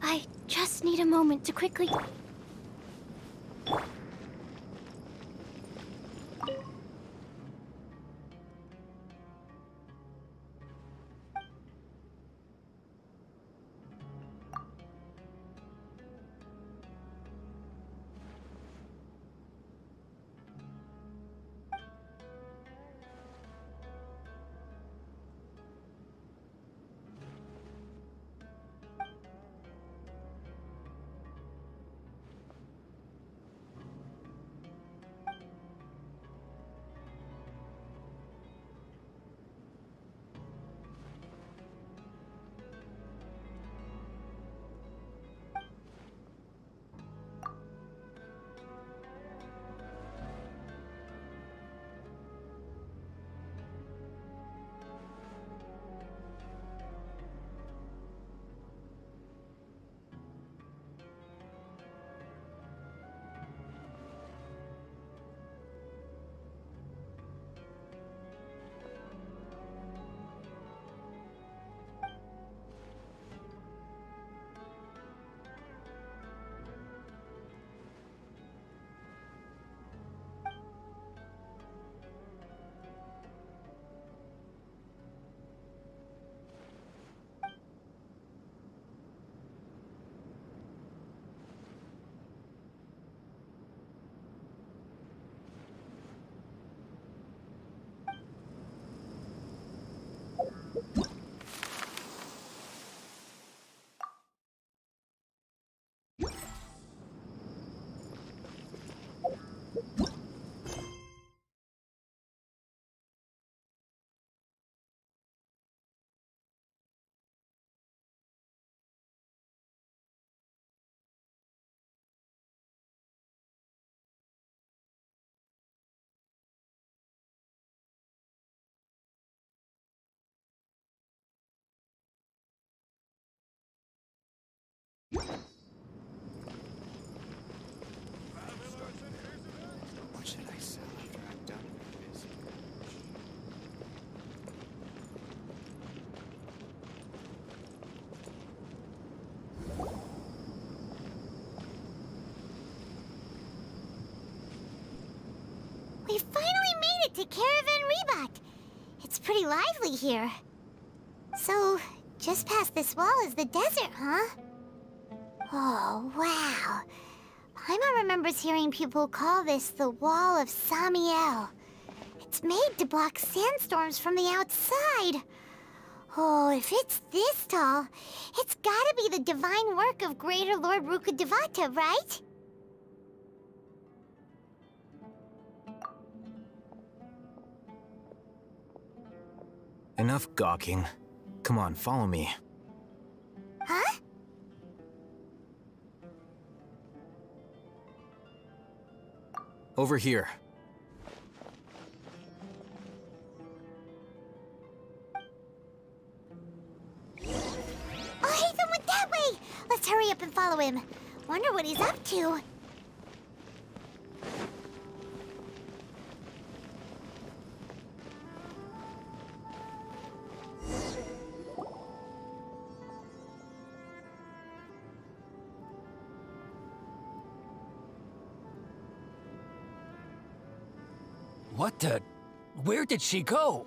I just need a moment to quickly... What should I sell after I'm done with this? We finally made it to Caravan Rebot. It's pretty lively here. So, just past this wall is the desert, huh? Oh, wow. Paimon remembers hearing people call this the Wall of Samiel. It's made to block sandstorms from the outside. Oh, if it's this tall, it's gotta be the divine work of Greater Lord Rukkhadevata, right? Enough gawking. Come on, follow me. Huh? Over here. Oh, Haytham went that way! Let's hurry up and follow him. Wonder what he's up to. What the... Where did she go?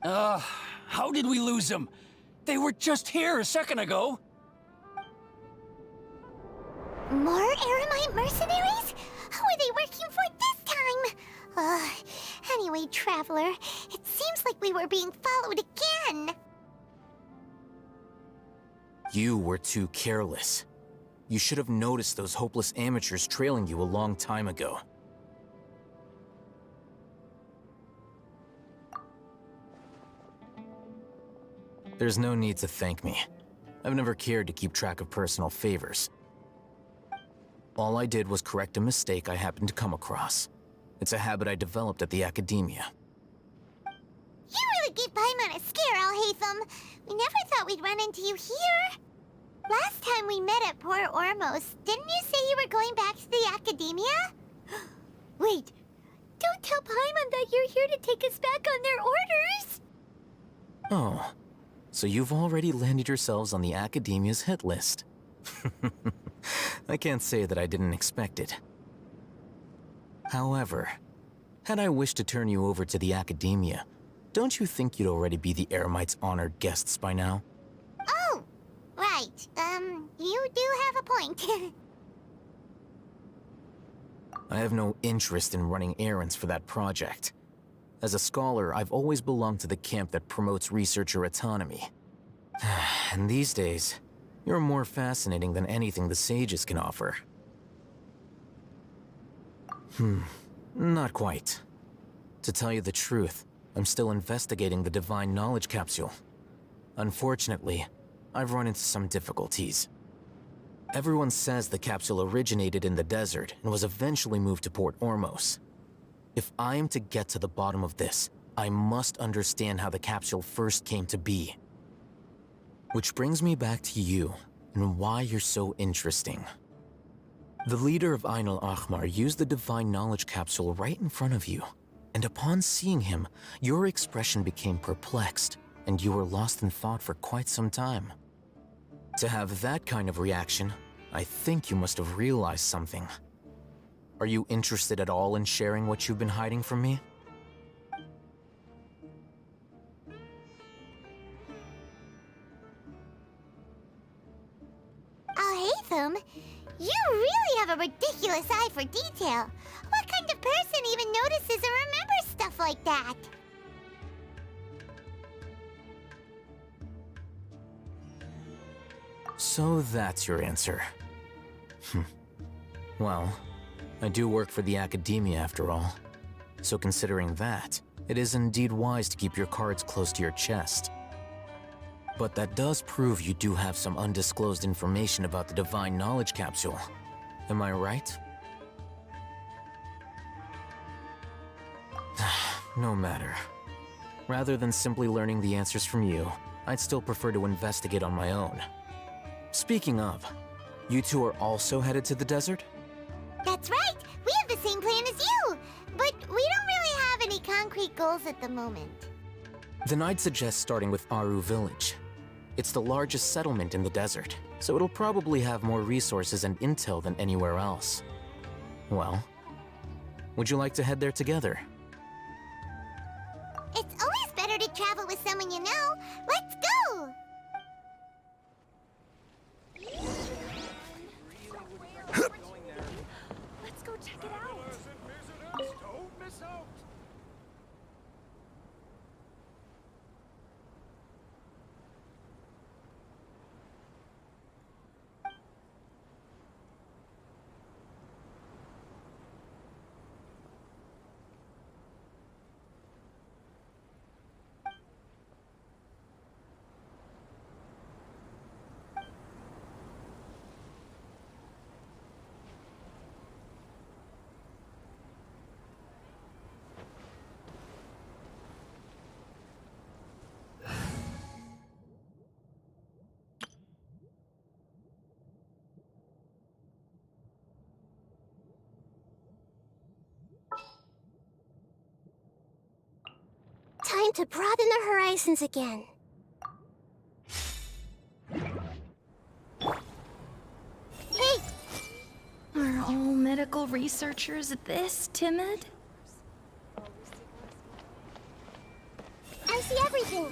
How did we lose them? They were just here a second ago. More Aramite mercenaries? Who are they working for this time? Anyway, Traveler, it seems like we were being followed again. You were too careless. You should have noticed those hopeless amateurs trailing you a long time ago. There's no need to thank me. I've never cared to keep track of personal favors. All I did was correct a mistake I happened to come across. It's a habit I developed at the academia. You really gave Paimon a scare, Alhaitham. We never thought we'd run into you here. Last time we met at Port Ormos, didn't you say you were going back to the academia? Wait, don't tell Paimon that you're here to take us back on their orders. Oh, So you've already landed yourselves on the Academia's hit list. I can't say that I didn't expect it. However, had I wished to turn you over to the Academia, don't you think you'd already be the Eremites' honored guests by now? Oh, right. You do have a point. I have no interest in running errands for that project. As a scholar, I've always belonged to the camp that promotes researcher autonomy. And these days, you're more fascinating than anything the sages can offer. Not quite. To tell you the truth, I'm still investigating the Divine Knowledge Capsule. Unfortunately, I've run into some difficulties. Everyone says the capsule originated in the desert and was eventually moved to Port Ormos. If I am to get to the bottom of this, I must understand how the capsule first came to be. Which brings me back to you, and why you're so interesting. The leader of Ain al-Ahmar used the Divine Knowledge Capsule right in front of you, and upon seeing him, your expression became perplexed, and you were lost in thought for quite some time. To have that kind of reaction, I think you must have realized something. Are you interested at all in sharing what you've been hiding from me? Oh, Hatham, you really have a ridiculous eye for detail. What kind of person even notices and remembers stuff like that? So that's your answer. Well, I do work for the Academia after all. So considering that, it is indeed wise to keep your cards close to your chest. But that does prove you do have some undisclosed information about the Divine Knowledge Capsule. Am I right? No matter. Rather than simply learning the answers from you, I'd still prefer to investigate on my own. Speaking of, you two are also headed to the desert? That's right! We have the same plan as you! But we don't really have any concrete goals at the moment. Then I'd suggest starting with Aaru Village. It's the largest settlement in the desert, so it'll probably have more resources and intel than anywhere else. Well, would you like to head there together? It's always better to travel with someone you know. Let's go! Let's go check it out. Don't miss out. Time to broaden the horizons again. Hey! Are all medical researchers this timid? I see everything!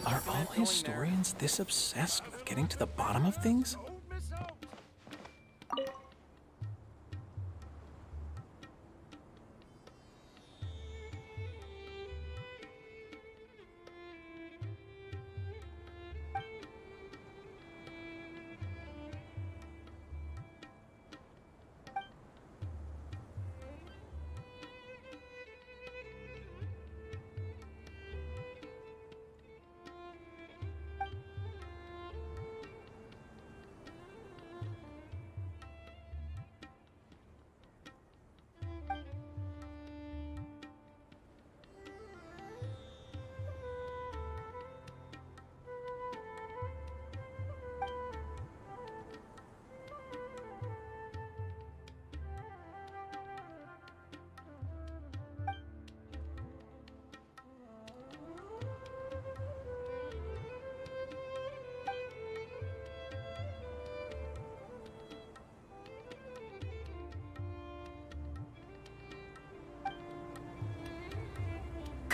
Are all historians this obsessed with getting to the bottom of things? Don't miss out.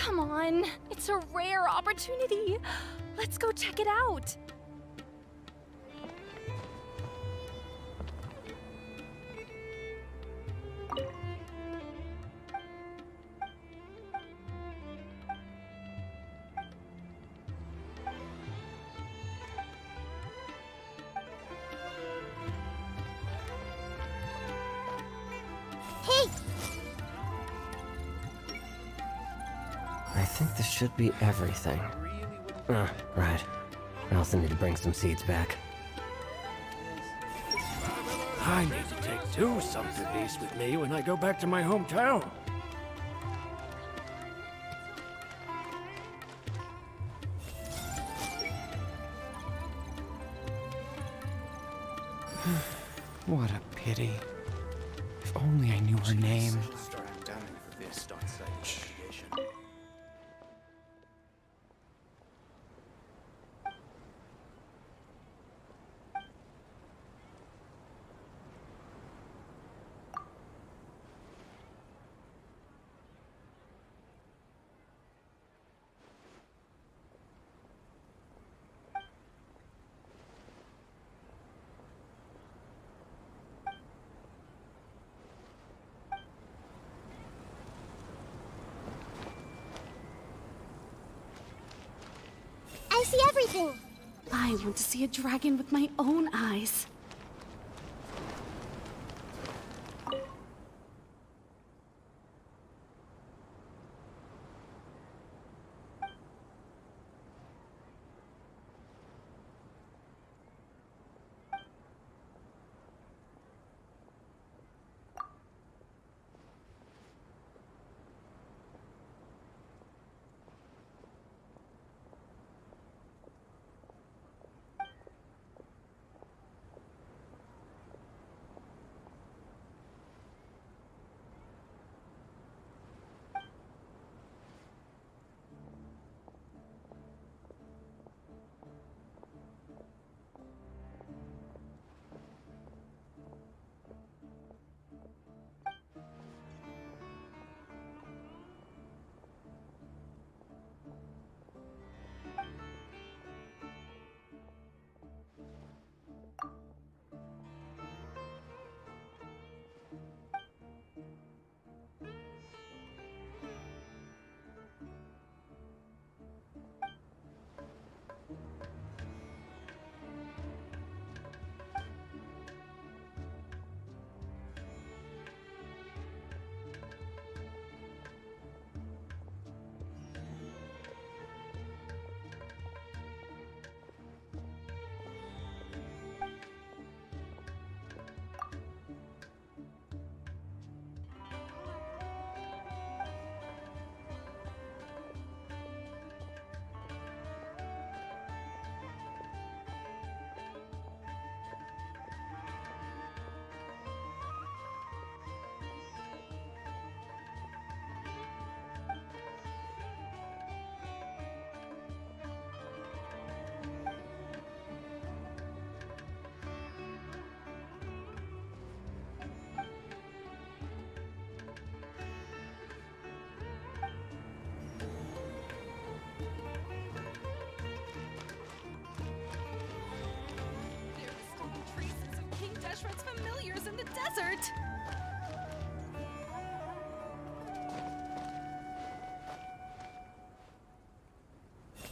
Come on, it's a rare opportunity. Let's go check it out. Hey! I think this should be everything. Right. I also need to bring some seeds back. I need to take 2 sumpter beasts with me when I go back to my hometown. What a pity. If only I knew her name. I see everything. I want to see a dragon with my own eyes. Familiars in the desert.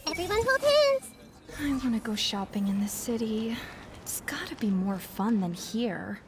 Everyone hold hands. I want to go shopping in the city. It's gotta be more fun than here.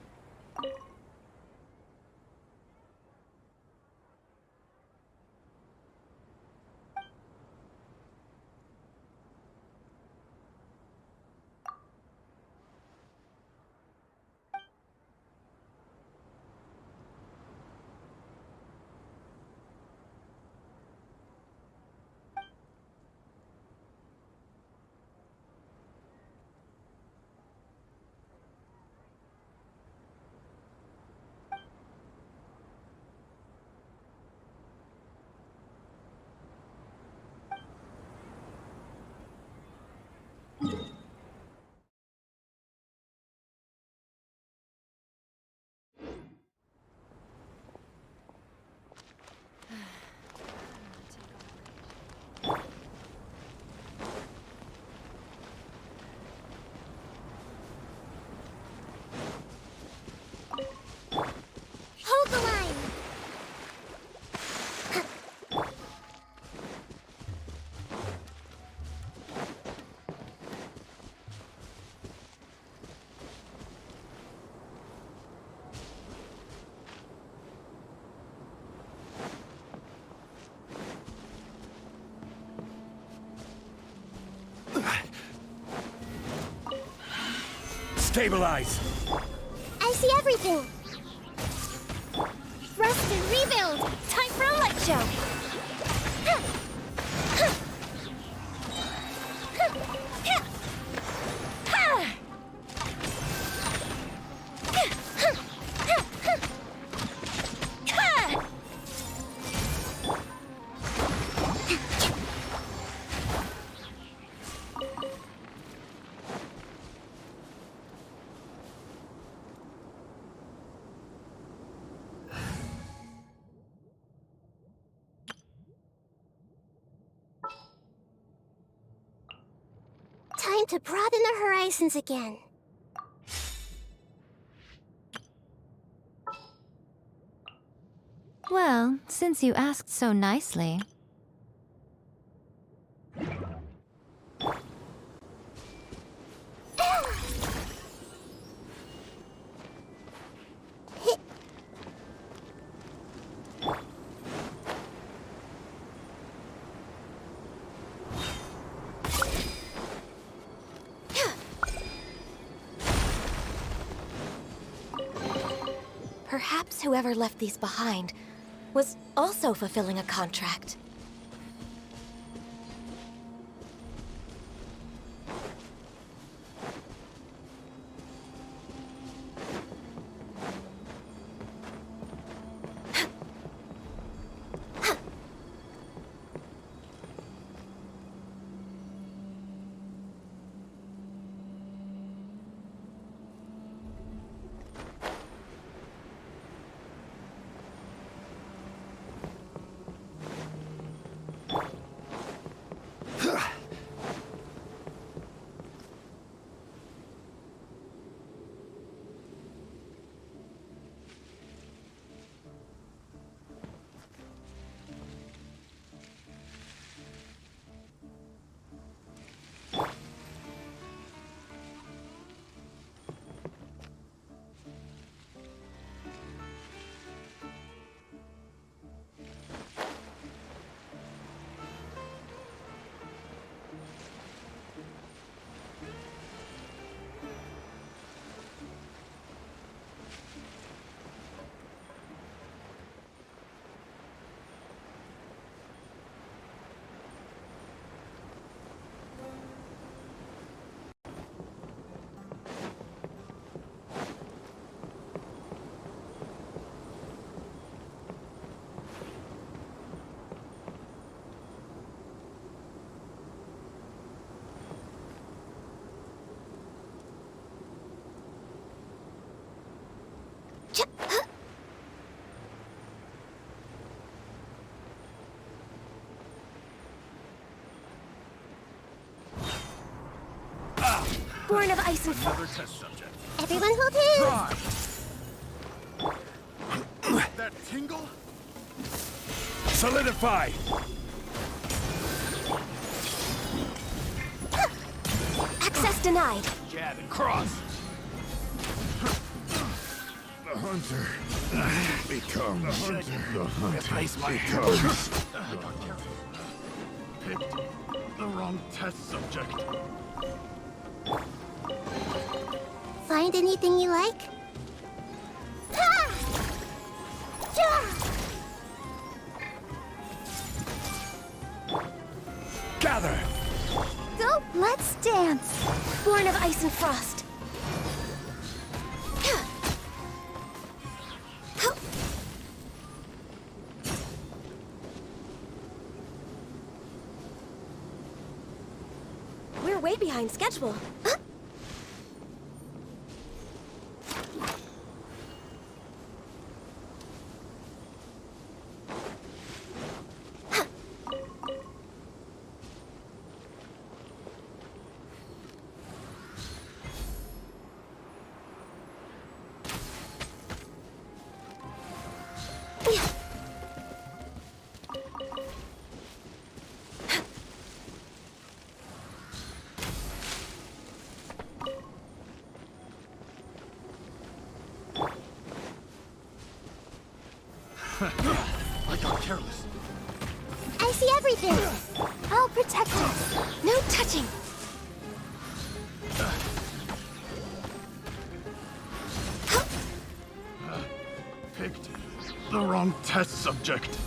Stabilize! I see everything. Rest and rebuild! Time for a light show! Time to broaden the horizons again. Well, since you asked so nicely. Perhaps whoever left these behind was also fulfilling a contract. Born of ice and Another test subject. Everyone hold hands. That tingle? Solidify! Access denied. Jab and cross. The hunter becomes the hunter. The hunter replace my becomes. Picked the wrong test subject. Find anything you like? Gather! So, let's dance! Born of ice and frost. We're way behind schedule. I got careless. I see everything. I'll protect us. No touching. The wrong test subject.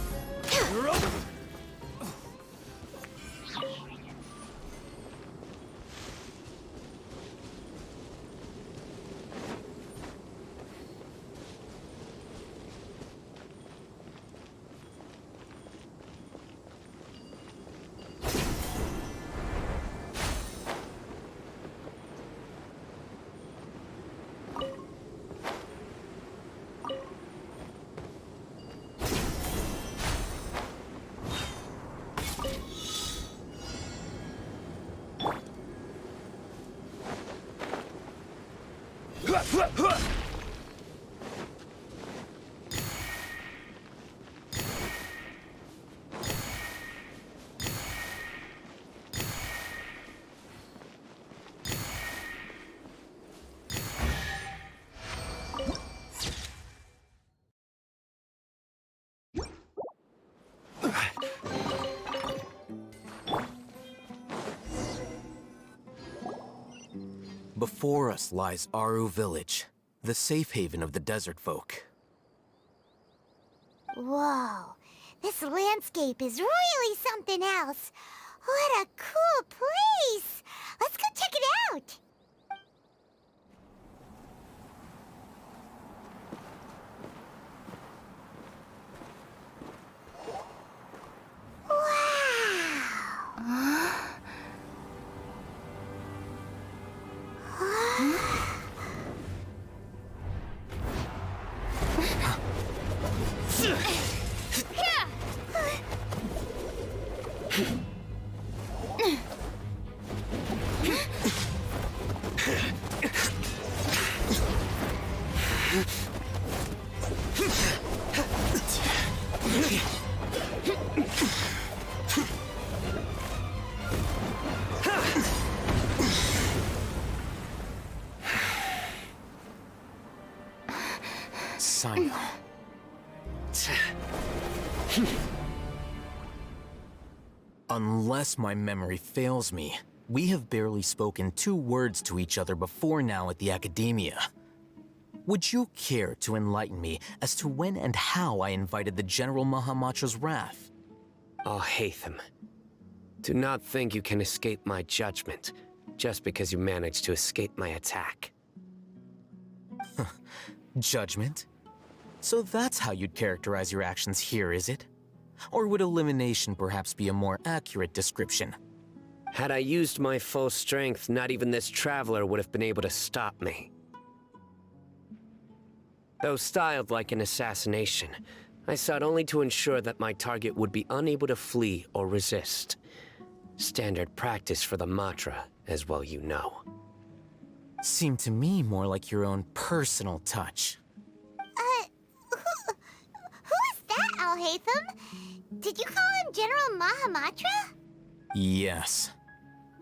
Before us lies Aaru Village, the safe haven of the desert folk. Whoa, this landscape is really something else. What a cool place! Let's go check it out! Wow! Sino. Unless my memory fails me, we have barely spoken 2 words to each other before now at the Academia. Would you care to enlighten me as to when and how I invited the General Mahamatra's wrath? Oh, Hatham. Do not think you can escape my judgment, just because you managed to escape my attack. Judgment? So that's how you'd characterize your actions here, is it? Or would elimination perhaps be a more accurate description? Had I used my full strength, not even this traveler would have been able to stop me. Though styled like an assassination, I sought only to ensure that my target would be unable to flee or resist. Standard practice for the Matra, as well you know. Seemed to me more like your own personal touch. Who is that, Alhaitham? Did you call him General Mahamatra? Yes.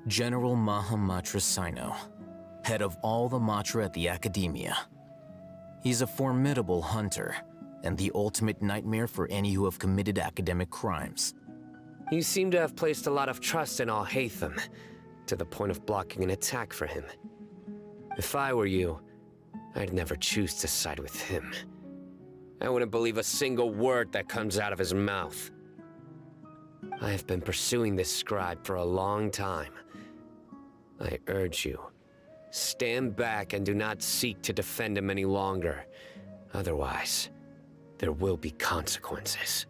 General Mahamatra Sino, head of all the Matra at the Academia. He's a formidable hunter, and the ultimate nightmare for any who have committed academic crimes. You seem to have placed a lot of trust in Alhaitham, to the point of blocking an attack for him. If I were you, I'd never choose to side with him. I wouldn't believe a single word that comes out of his mouth. I have been pursuing this scribe for a long time. I urge you, stand back and do not seek to defend him any longer. Otherwise, there will be consequences.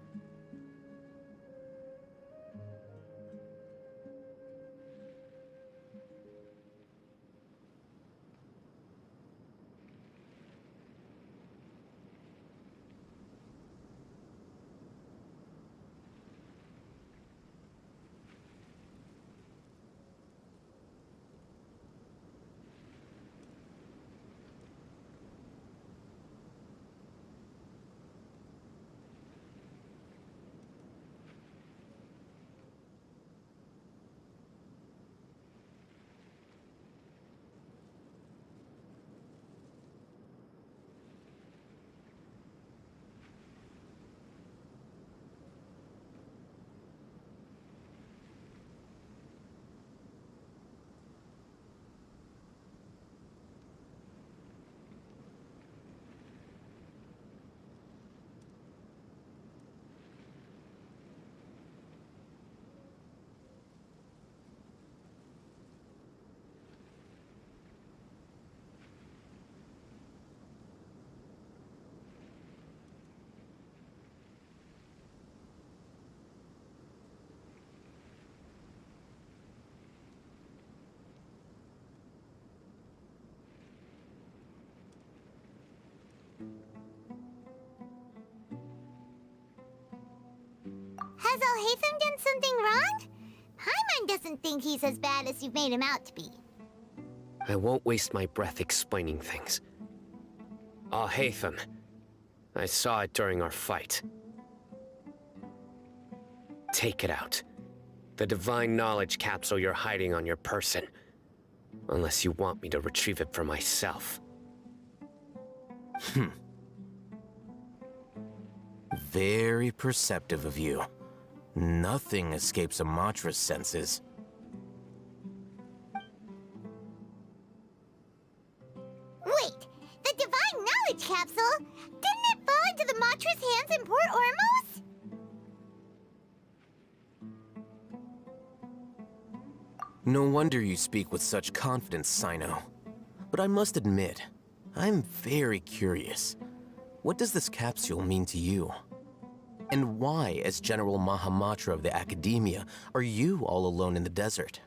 Has Alhaitham done something wrong? Paimon doesn't think he's as bad as you've made him out to be. I won't waste my breath explaining things. Alhaitham. I saw it during our fight. Take it out. The divine knowledge capsule you're hiding on your person. Unless you want me to retrieve it for myself. Very perceptive of you. Nothing escapes a Matra's senses. Wait, the divine knowledge capsule? Didn't it fall into the Matra's hands in Port Ormos? No wonder you speak with such confidence, Sino. But I must admit, I'm very curious. What does this capsule mean to you? And why, as General Mahamatra of the Academia, are you all alone in the desert?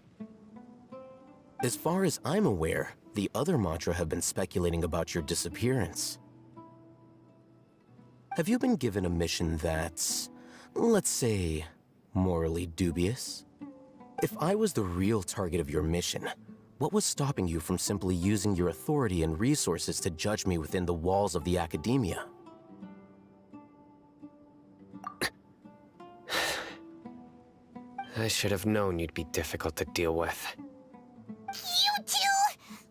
As far as I'm aware, the other Matra have been speculating about your disappearance. Have you been given a mission that's, let's say, morally dubious? If I was the real target of your mission, what was stopping you from simply using your authority and resources to judge me within the walls of the Academia? I should have known you'd be difficult to deal with. You two?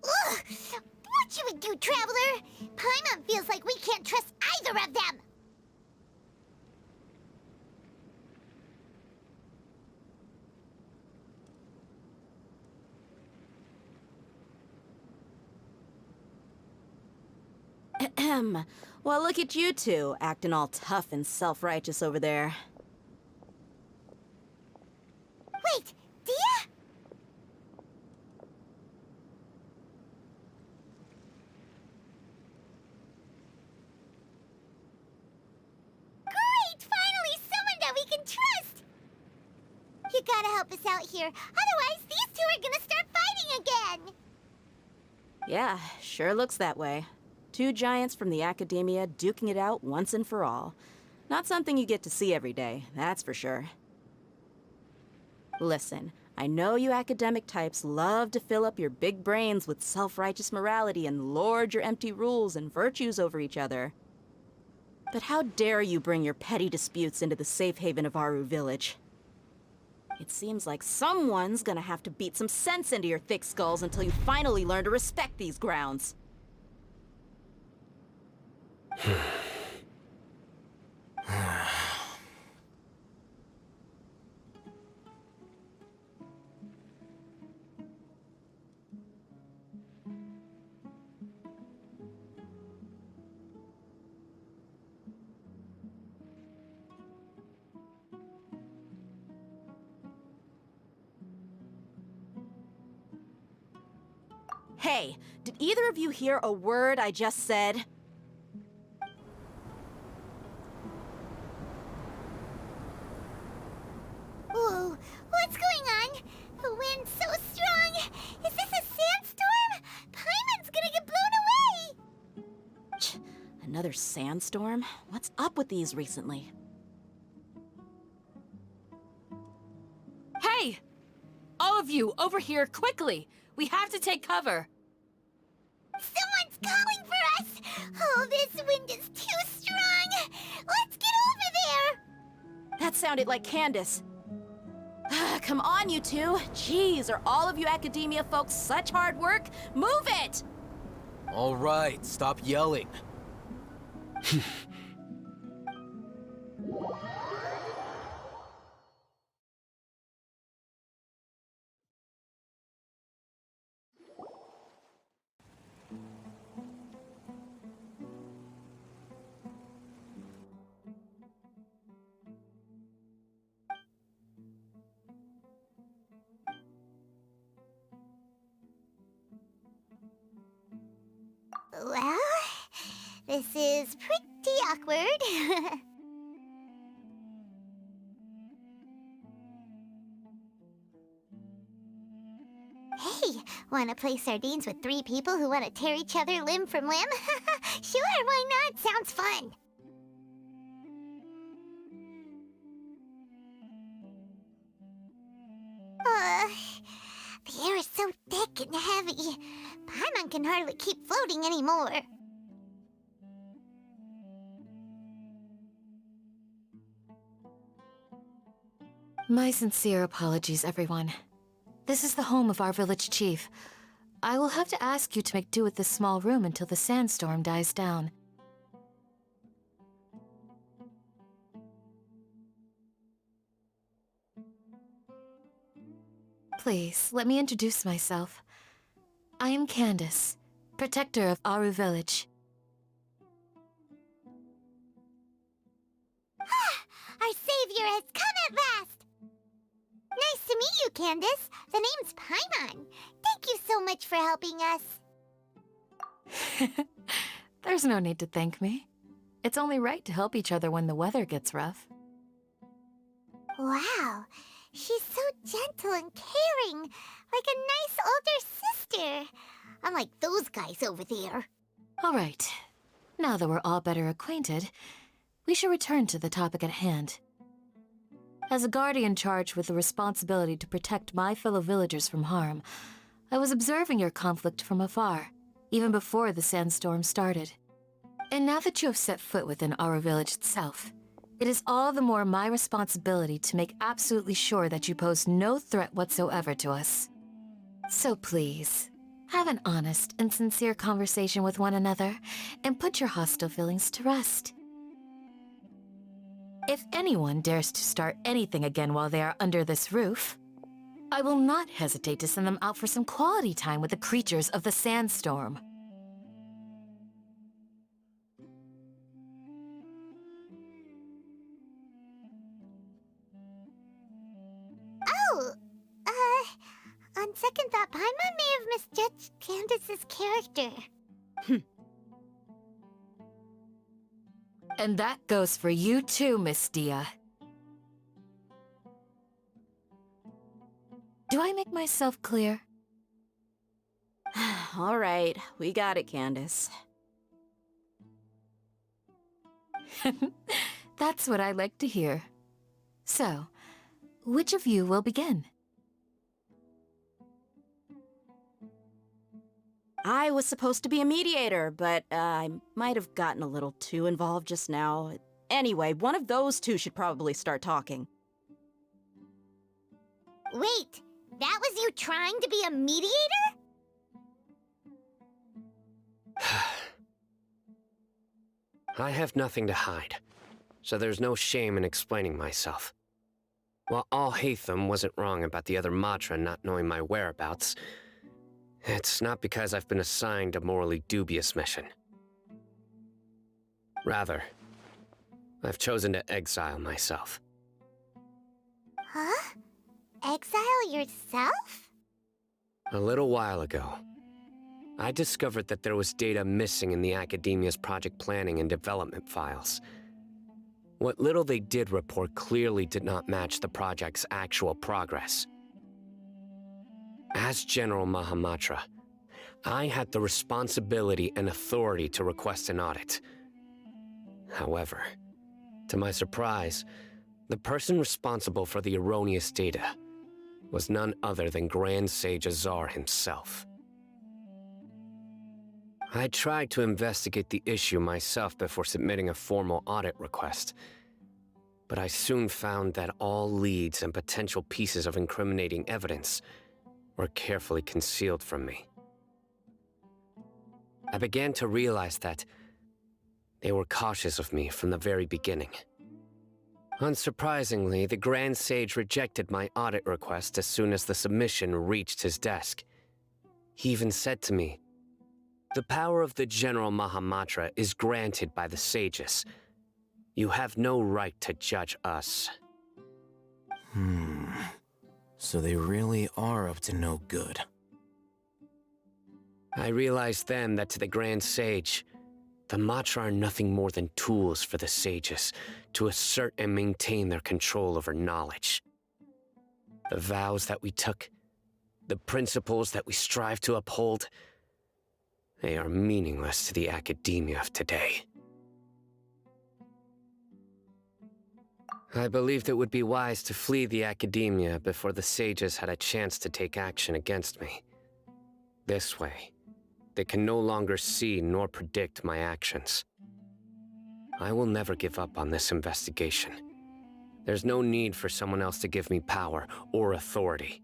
Ugh! What should we do, Traveler? Paimon feels like we can't trust either of them! Ahem. Well, look at you two, acting all tough and self-righteous over there. Wait, Dia? Great! Finally someone that we can trust! You gotta help us out here, otherwise these two are gonna start fighting again! Yeah, sure looks that way. Two giants from the Academia duking it out once and for all. Not something you get to see every day, that's for sure. Listen, I know you academic types love to fill up your big brains with self-righteous morality and lord your empty rules and virtues over each other. But how dare you bring your petty disputes into the safe haven of Aaru Village? It seems like someone's gonna have to beat some sense into your thick skulls until you finally learn to respect these grounds. Hey, did either of you hear a word I just said? Whoa, what's going on? The wind's so strong! Is this a sandstorm? Paimon's gonna get blown away! Another sandstorm? What's up with these recently? Hey! All of you, over here, quickly! We have to take cover! Someone's calling for us! Oh, this wind is too strong! Let's get over there! That sounded like Candace. Come on, you two. Jeez, are all of you Academia folks such hard work? Move it! All right, stop yelling. Well, this is pretty awkward. Hey, wanna play sardines with three people who wanna tear each other limb from limb? Sure, why not? Sounds fun. The air is so thick and heavy. Paimon can hardly keep floating anymore. My sincere apologies, everyone. This is the home of our village chief. I will have to ask you to make do with this small room until the sandstorm dies down. Please, let me introduce myself. I am Candace, protector of Aaru village. Our savior has come at last! Nice to meet you, Candace. The name's Paimon. Thank you so much for helping us. There's no need to thank me. It's only right to help each other when the weather gets rough. Wow, she's so gentle and caring, like a nice older sister. Unlike those guys over there. All right. Now that we're all better acquainted, we should return to the topic at hand. As a guardian charged with the responsibility to protect my fellow villagers from harm, I was observing your conflict from afar, even before the sandstorm started. And now that you have set foot within our village itself, it is all the more my responsibility to make absolutely sure that you pose no threat whatsoever to us. So please, have an honest and sincere conversation with one another, and put your hostile feelings to rest. If anyone dares to start anything again while they are under this roof, I will not hesitate to send them out for some quality time with the creatures of the sandstorm. Oh, on second thought, Paimon may have misjudged Candace's character. And that goes for you too, Miss Dia. Do I make myself clear? All right, we got it, Candace. That's what I like to hear. So, which of you will begin? I was supposed to be a mediator, but I might have gotten a little too involved just now. Anyway, one of those two should probably start talking. Wait, that was you trying to be a mediator? I have nothing to hide, so there's no shame in explaining myself. While Alhaitham wasn't wrong about the other Matra not knowing my whereabouts, it's not because I've been assigned a morally dubious mission. Rather, I've chosen to exile myself. Huh? Exile yourself? A little while ago, I discovered that there was data missing in the Academia's project planning and development files. What little they did report clearly did not match the project's actual progress. As General Mahamatra, I had the responsibility and authority to request an audit. However, to my surprise, the person responsible for the erroneous data was none other than Grand Sage Azar himself. I tried to investigate the issue myself before submitting a formal audit request, but I soon found that all leads and potential pieces of incriminating evidence were carefully concealed from me. I began to realize that they were cautious of me from the very beginning. Unsurprisingly, the Grand Sage rejected my audit request as soon as the submission reached his desk. He even said to me, "The power of the General Mahamatra is granted by the sages. You have no right to judge us." So they really are up to no good. I realized then that to the Grand Sage, the Matra are nothing more than tools for the sages to assert and maintain their control over knowledge. The vows that we took, the principles that we strive to uphold, they are meaningless to the academia of today. I believed it would be wise to flee the academia before the sages had a chance to take action against me. This way, they can no longer see nor predict my actions. I will never give up on this investigation. There's no need for someone else to give me power or authority.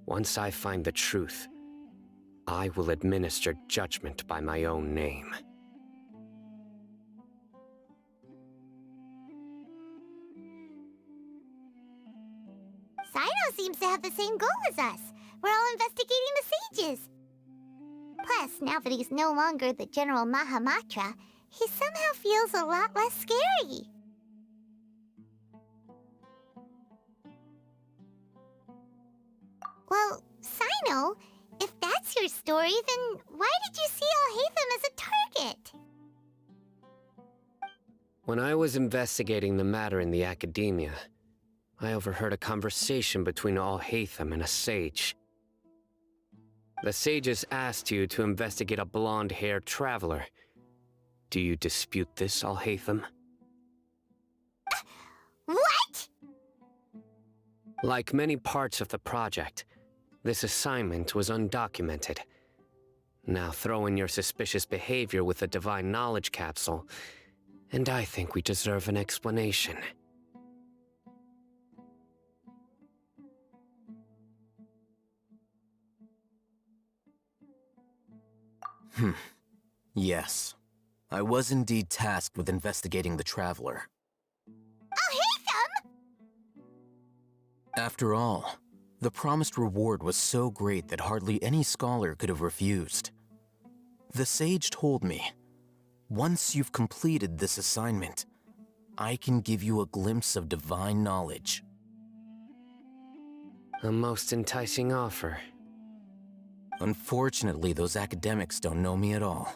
Once I find the truth, I will administer judgment by my own name. Sino seems to have the same goal as us. We're all investigating the sages. Plus, now that he's no longer the General Mahamatra, he somehow feels a lot less scary. Well, Sino, if that's your story, then why did you see Alhaitham as a target? When I was investigating the matter in the academia, I overheard a conversation between Alhaitham and a sage. The sages asked you to investigate a blonde-haired traveler. Do you dispute this, Alhaitham? What? Like many parts of the project, this assignment was undocumented. Now throw in your suspicious behavior with the Divine Knowledge Capsule, and I think we deserve an explanation. Yes. I was indeed tasked with investigating the Traveler. Alhaitham! After all, the promised reward was so great that hardly any scholar could have refused. The sage told me, once you've completed this assignment, I can give you a glimpse of divine knowledge. A most enticing offer. Unfortunately, those academics don't know me at all.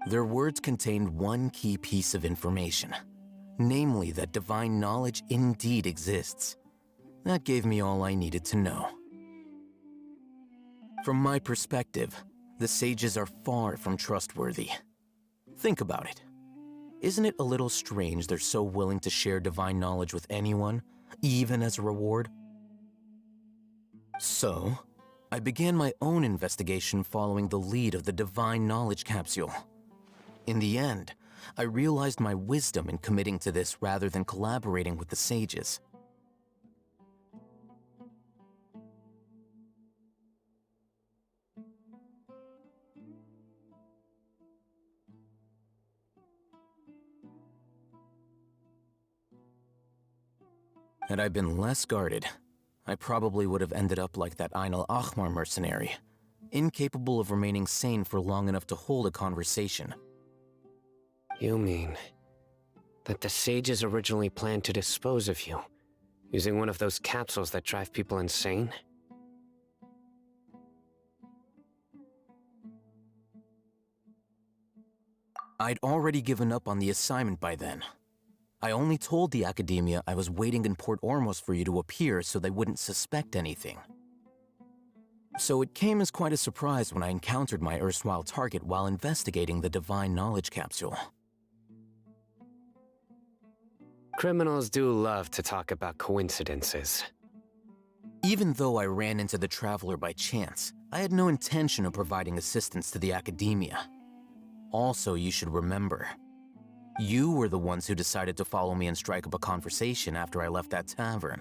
Their words contained one key piece of information, namely that divine knowledge indeed exists. That gave me all I needed to know. From my perspective, the sages are far from trustworthy. Think about it. Isn't it a little strange they're so willing to share divine knowledge with anyone, even as a reward? So, I began my own investigation following the lead of the Divine Knowledge Capsule. In the end, I realized my wisdom in committing to this rather than collaborating with the sages. Had I been less guarded, I probably would have ended up like that Ain al-Ahmar mercenary, incapable of remaining sane for long enough to hold a conversation. You mean that the sages originally planned to dispose of you, using one of those capsules that drive people insane? I'd already given up on the assignment by then. I only told the Academia I was waiting in Port Ormos for you to appear so they wouldn't suspect anything. So it came as quite a surprise when I encountered my erstwhile target while investigating the Divine Knowledge Capsule. Criminals do love to talk about coincidences. Even though I ran into the Traveler by chance, I had no intention of providing assistance to the Academia. Also, you should remember, you were the ones who decided to follow me and strike up a conversation after I left that tavern.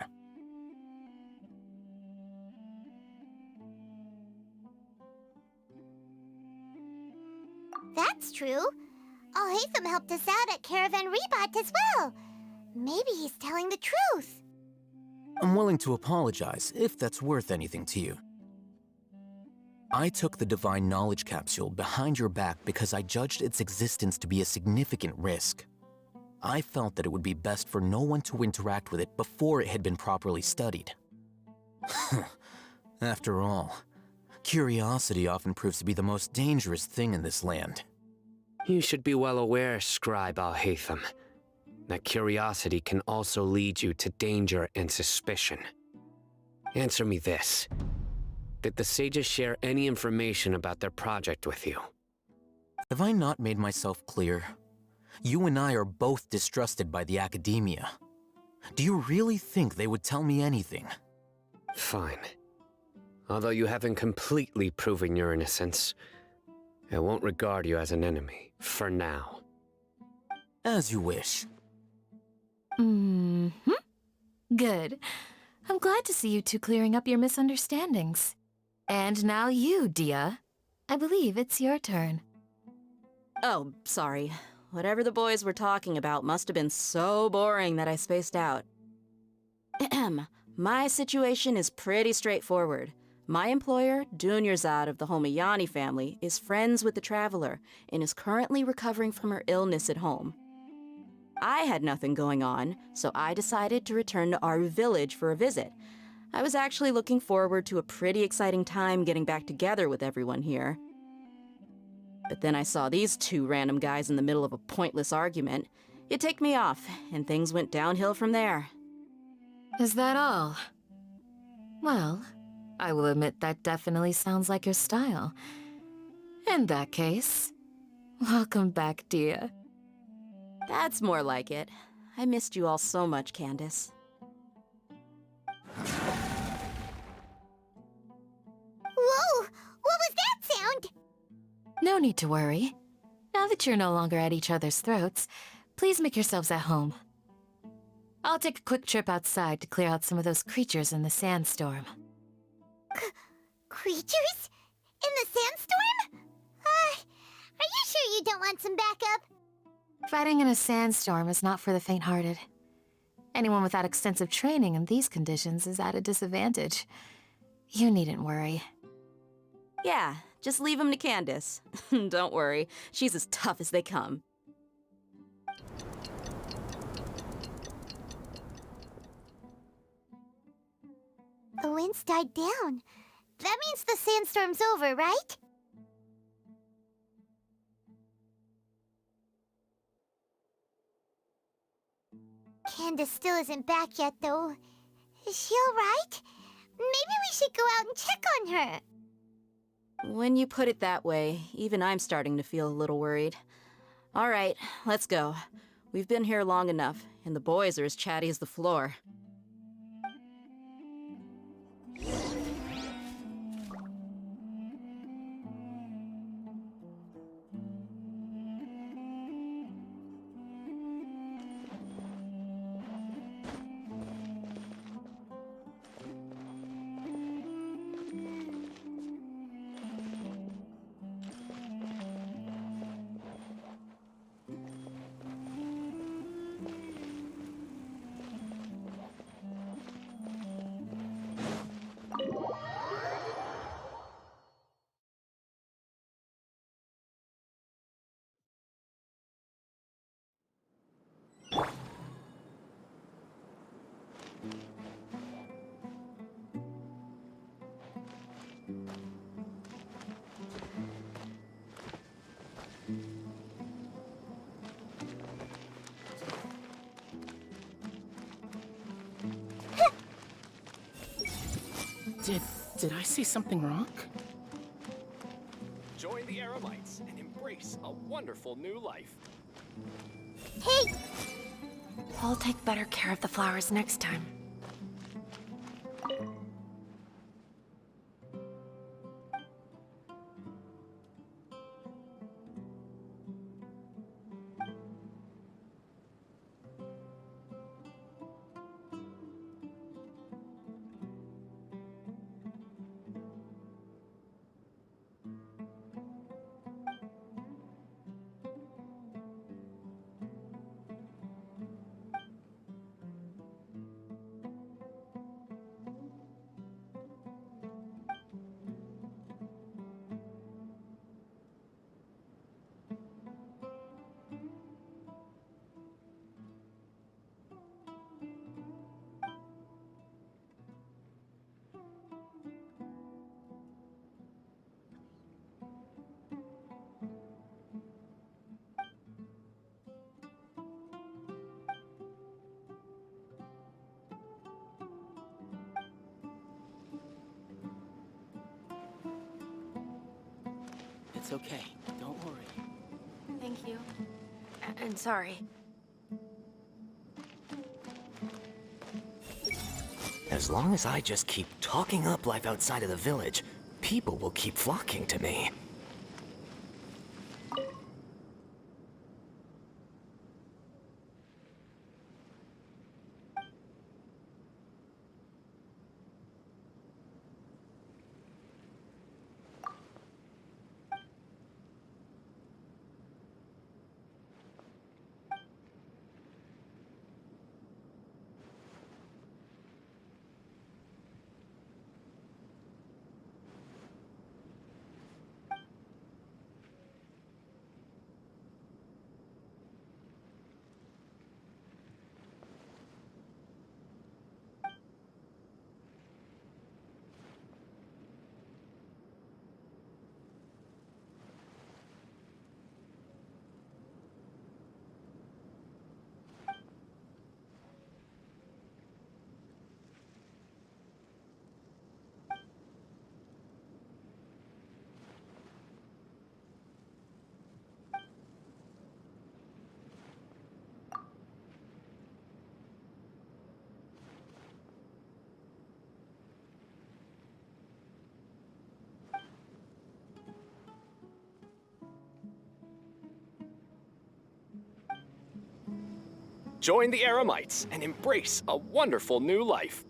That's true. Alhaitham helped us out at Caravan Rebat as well. Maybe he's telling the truth. I'm willing to apologize, if that's worth anything to you. I took the Divine Knowledge Capsule behind your back because I judged its existence to be a significant risk. I felt that it would be best for no one to interact with it before it had been properly studied. After all, curiosity often proves to be the most dangerous thing in this land. You should be well aware, Scribe Alhaitham, that curiosity can also lead you to danger and suspicion. Answer me this. Did the sages share any information about their project with you? Have I not made myself clear? You and I are both distrusted by the academia. Do you really think they would tell me anything? Fine. Although you haven't completely proven your innocence, I won't regard you as an enemy, for now. As you wish. Mm-hmm. Good. I'm glad to see you two clearing up your misunderstandings. And now you, Dia. I believe it's your turn. Oh, sorry. Whatever the boys were talking about must have been so boring that I spaced out. Ahem. My situation is pretty straightforward. My employer, Dunyarzad of the Homayani family, is friends with the Traveler and is currently recovering from her illness at home. I had nothing going on, so I decided to return to Aaru village for a visit. I was actually looking forward to a pretty exciting time getting back together with everyone here. But then I saw these two random guys in the middle of a pointless argument. It ticked me off, and things went downhill from there. Is that all? Well, I will admit that definitely sounds like your style. In that case, welcome back, Dia. That's more like it. I missed you all so much, Candace. Whoa! What was that sound? No need to worry. Now that you're no longer at each other's throats, please make yourselves at home. I'll take a quick trip outside to clear out some of those creatures in the sandstorm. Creatures? In the sandstorm? Are you sure you don't want some backup? Fighting in a sandstorm is not for the faint-hearted. Anyone without extensive training in these conditions is at a disadvantage. You needn't worry. Yeah, just leave him to Candace. Don't worry, she's as tough as they come. The winds died down. That means the sandstorm's over, right? Candace still isn't back yet, though. Is she alright? Maybe we should go out and check on her. When you put it that way, even I'm starting to feel a little worried. All right, let's go. We've been here long enough, and the boys are as chatty as the floor. Did I say something wrong? Join the Aramites and embrace a wonderful new life. Hey! I'll take better care of the flowers next time. It's okay. Don't worry. Thank you. And sorry. As long as I just keep talking up life outside of the village, people will keep flocking to me. Join the Eremites and embrace a wonderful new life.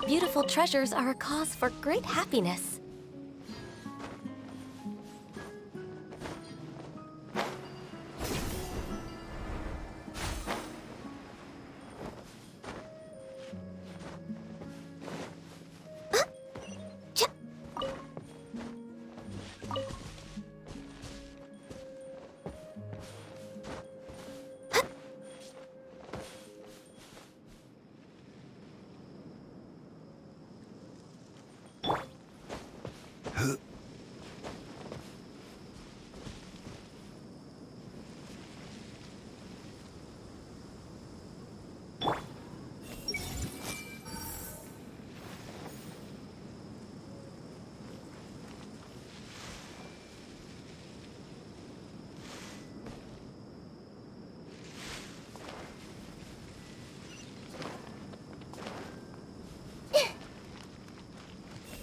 Beautiful treasures are a cause for great happiness.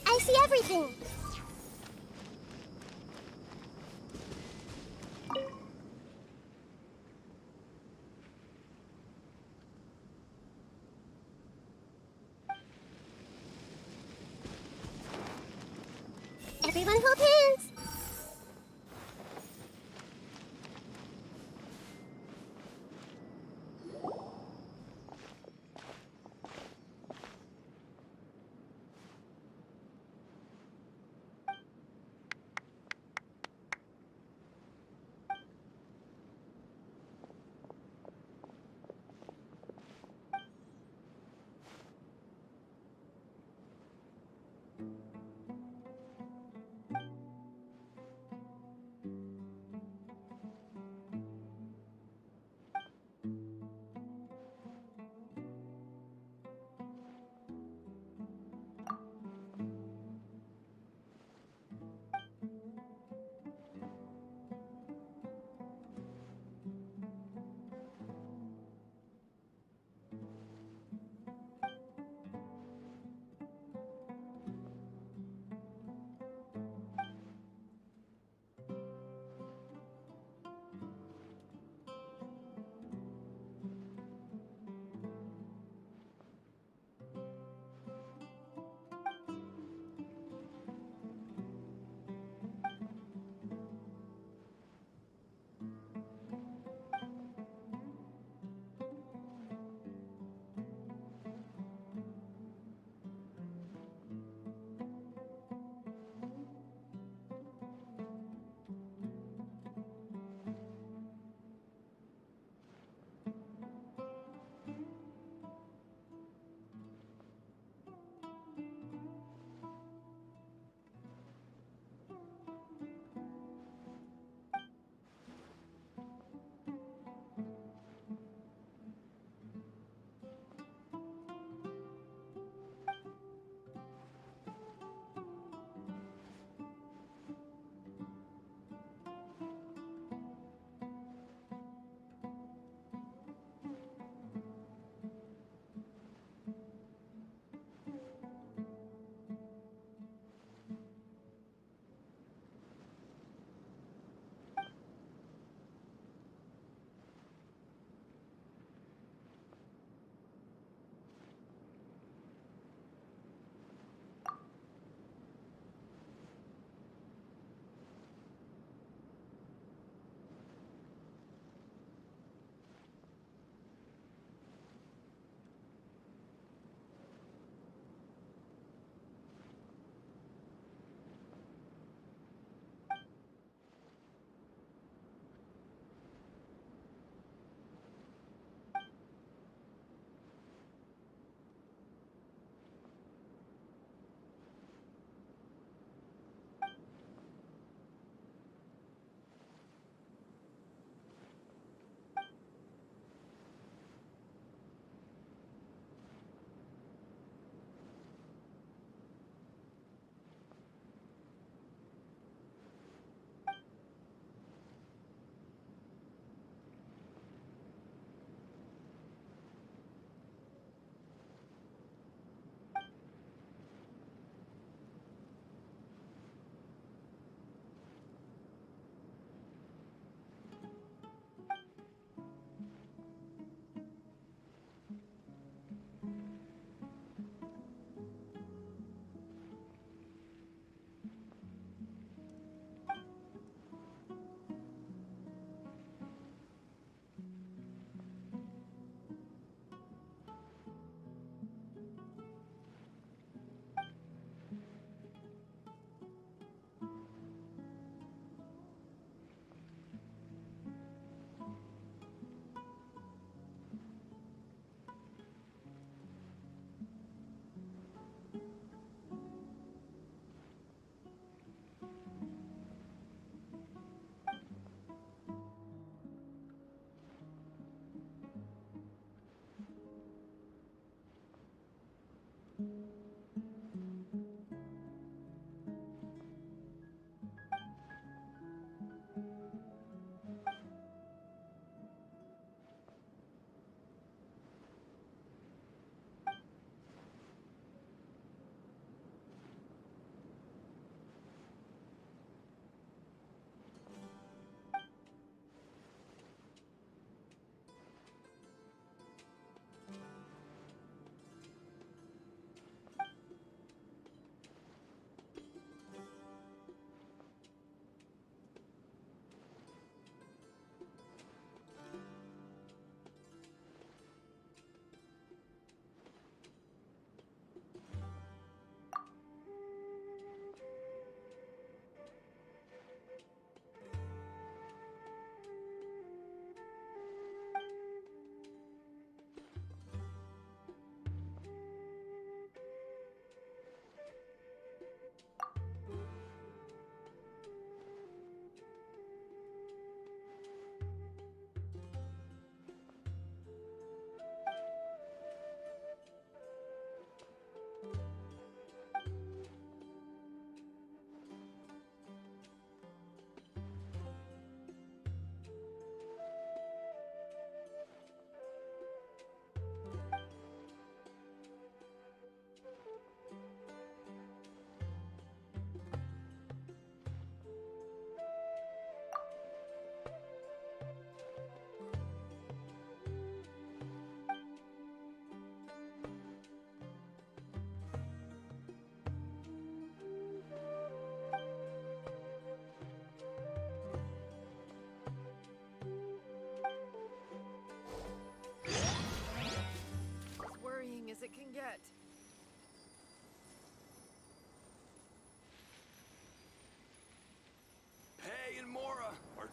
I see everything. Everyone hold hands.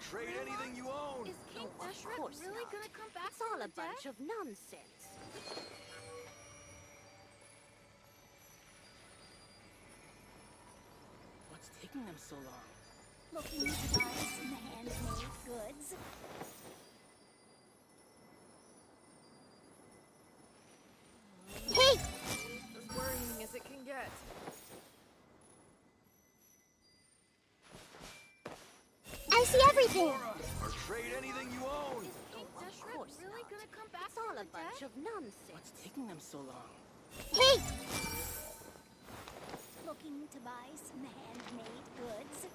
trade anything you own. Is King Deshret really gonna come back It's all from a the dead? bunch of nonsense. What's taking them so long? Looking to buy some handmade goods. Hey! As worrying as it can get. I see everything! Or trade anything you own. Is King Deshret really gonna come back It's all from a the bunch dead? of nonsense. What's taking them so long? Hey! Looking to buy some handmade goods.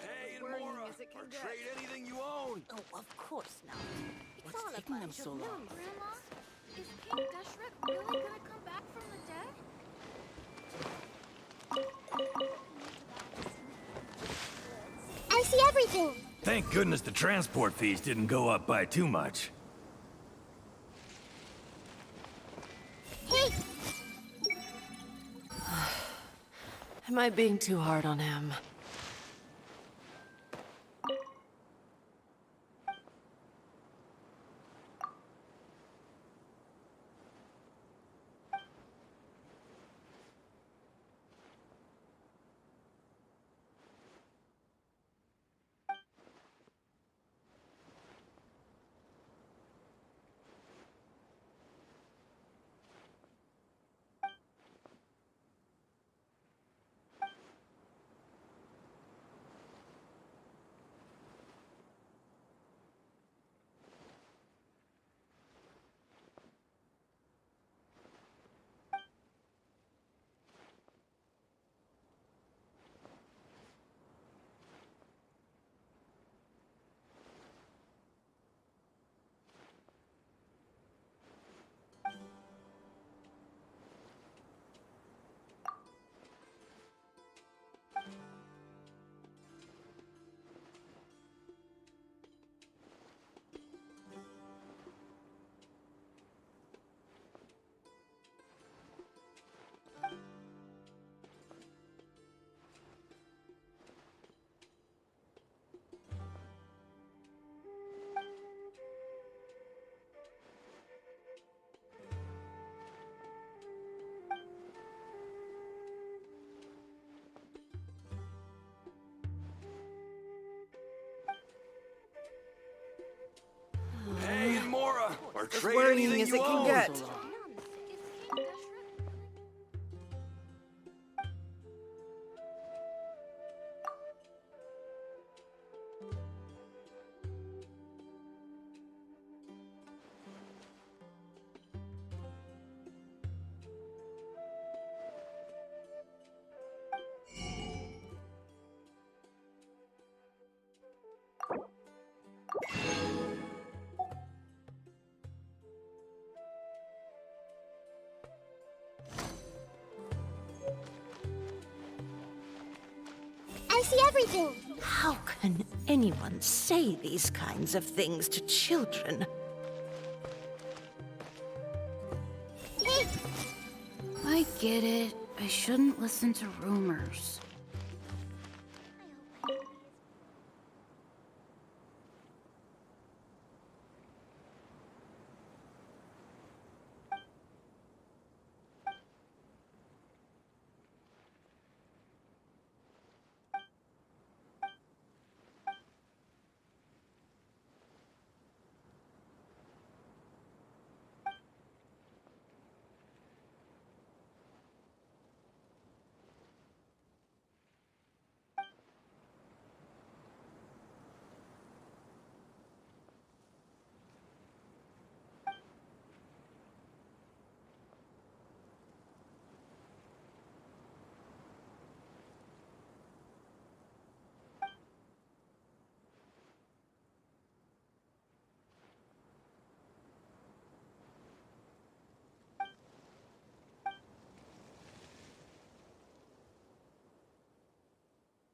Pay and Worrying more. as it can Or get. trade anything you own. Oh, of course not. It's What's all a taking them bunch so of long? nonsense. Grandma, is King Deshret really gonna come back from the dead? I see everything! Thank goodness the transport fees didn't go up by too much. Hey! Am I being too hard on him? Pay and more. Or As trade worrying anything as you it can own. get. So long. Is King Deshret I see everything. How can anyone say these kinds of things to children? Hey! I get it. I shouldn't listen to rumors.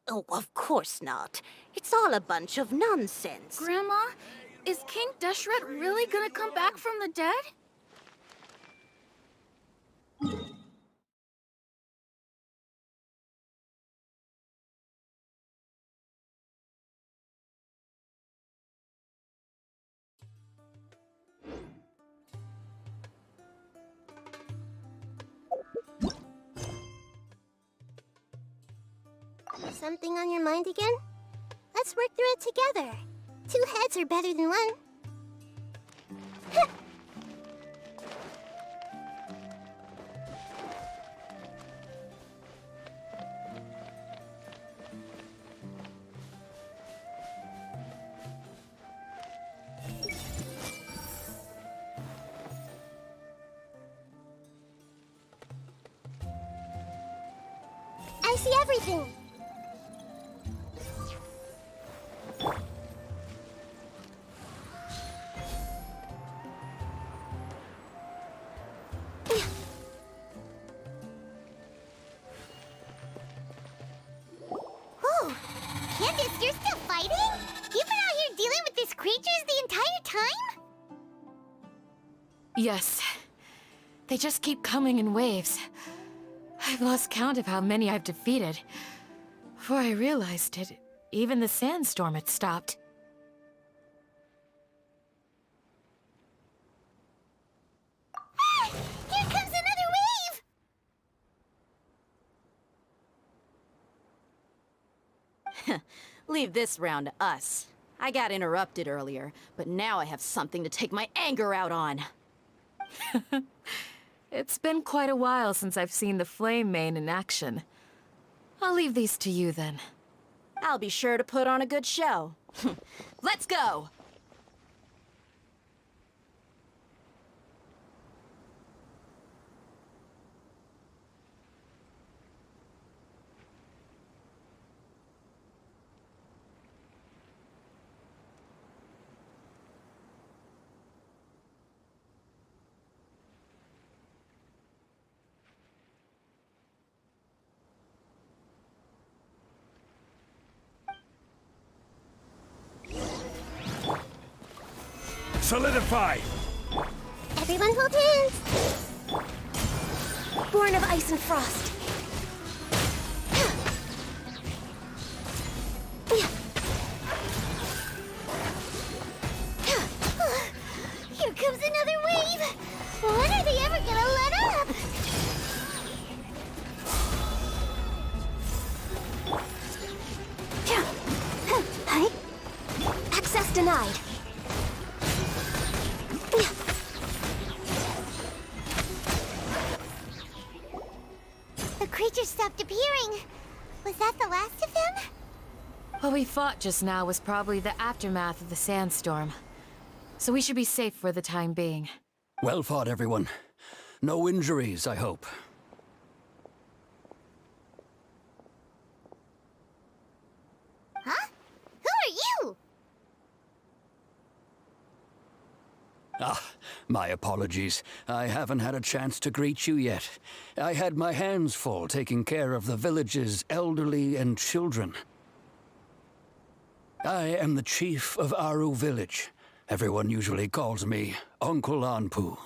Oh, of course not. It's all a bunch of nonsense. Grandma, is King Deshret really gonna come back from the dead? Something on your mind again? Let's work through it together. 2 heads are better than 1. I see everything. Whoa! Candace, you're still fighting? You've been out here dealing with these creatures the entire time? Yes. They just keep coming in waves. I've lost count of how many I've defeated. Before I realized it, even the sandstorm had stopped. Ah! Here comes another wave! Leave this round to us. I got interrupted earlier, but now I have something to take my anger out on. It's been quite a while since I've seen the Flame Mane in action. I'll leave these to you then. I'll be sure to put on a good show. Let's go! Solidify! Everyone hold hands! Born of ice and frost. Here comes another wave! When are they ever gonna let up? Access denied. The creatures stopped appearing. Was that the last of them? What we fought just now was probably the aftermath of the sandstorm. So we should be safe for the time being. Well fought, everyone. No injuries, I hope. Huh? Who are you? Ah, my apologies. I haven't had a chance to greet you yet. I had my hands full taking care of the village's elderly and children. I am the chief of Aaru village. Everyone usually calls me Uncle Anpu.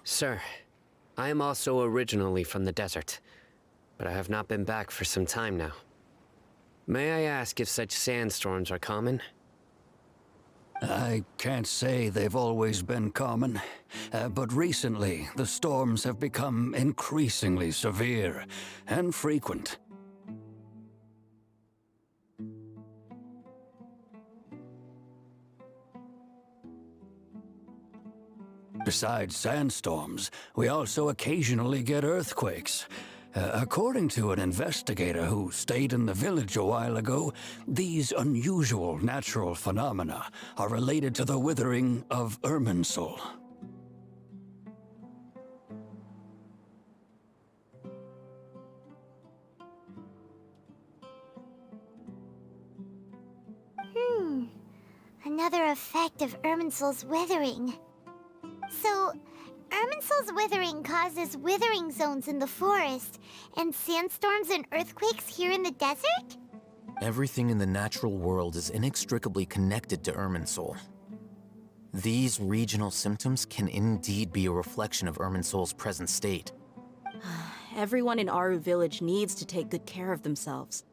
Sir, I am also originally from the desert, but I have not been back for some time now. May I ask if such sandstorms are common? I can't say they've always been common, but recently the storms have become increasingly severe and frequent. Besides sandstorms, we also occasionally get earthquakes. According to an investigator who stayed in the village a while ago, these unusual natural phenomena are related to the withering of Irminsul. Another effect of Irminsul's withering. So, Irminsul's withering causes withering zones in the forest, and sandstorms and earthquakes here in the desert? Everything in the natural world is inextricably connected to Irminsul. These regional symptoms can indeed be a reflection of Irminsul's present state. Everyone in Aaru village needs to take good care of themselves.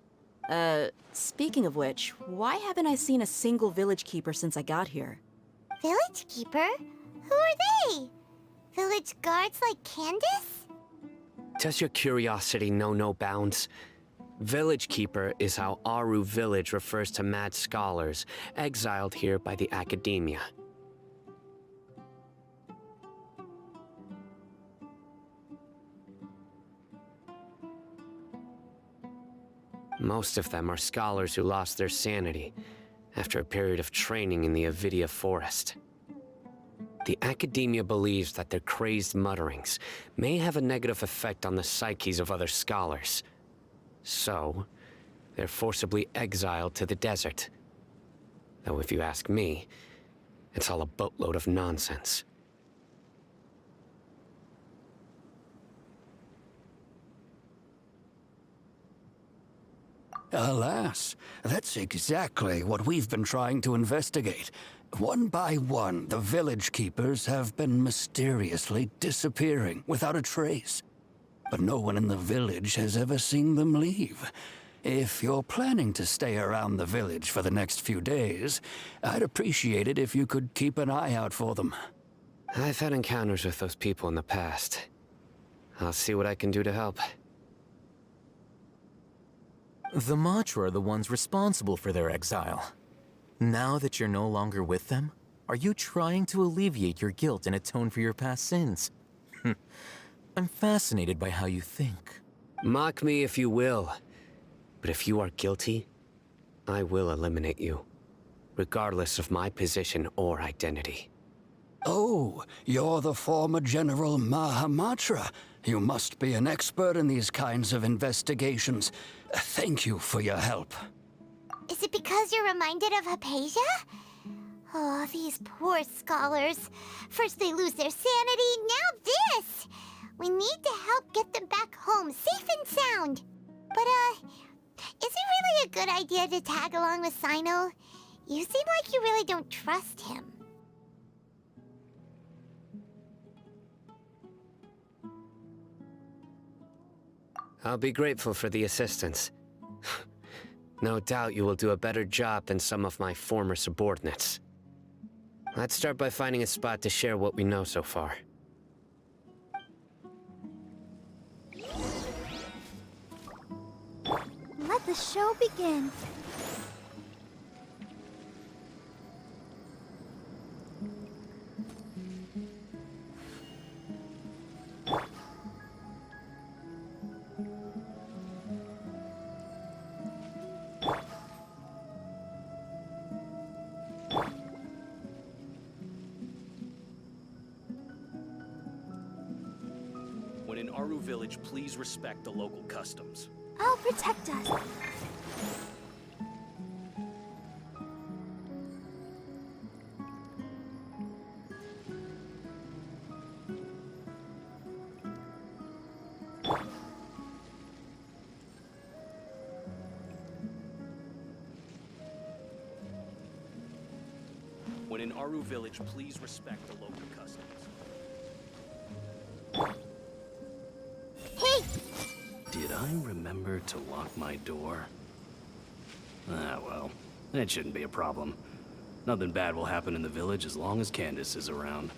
Speaking of which, why haven't I seen a single village keeper since I got here? Village keeper? Who are they? Village guards like Candace? Does your curiosity know no bounds? Village Keeper is how Aaru village refers to mad scholars exiled here by the academia. Most of them are scholars who lost their sanity after a period of training in the Avidia forest. The academia believes that their crazed mutterings may have a negative effect on the psyches of other scholars. So, they're forcibly exiled to the desert. Though if you ask me, it's all a boatload of nonsense. Alas, that's exactly what we've been trying to investigate. One by one, the village keepers have been mysteriously disappearing without a trace. But no one in the village has ever seen them leave. If you're planning to stay around the village for the next few days, I'd appreciate it if you could keep an eye out for them. I've had encounters with those people in the past. I'll see what I can do to help. The Matra are the ones responsible for their exile. Now that you're no longer with them, are you trying to alleviate your guilt and atone for your past sins? I'm fascinated by how you think. Mock me if you will, but if you are guilty, I will eliminate you, regardless of my position or identity. Oh, you're the former General Mahamatra. You must be an expert in these kinds of investigations. Thank you for your help. Is it because you're reminded of Hypatia? Oh, these poor scholars. First they lose their sanity, now this! We need to help get them back home, safe and sound. But, is it really a good idea to tag along with Sino? You seem like you really don't trust him. I'll be grateful for the assistance. No doubt you will do a better job than some of my former subordinates. Let's start by finding a spot to share what we know so far. Let the show begin. When in Aaru village, please respect the local customs. I'll protect us. When in Aaru village, please respect the local customs. Hey! Did I remember to lock my door? Ah, well, that shouldn't be a problem. Nothing bad will happen in the village as long as Candace is around.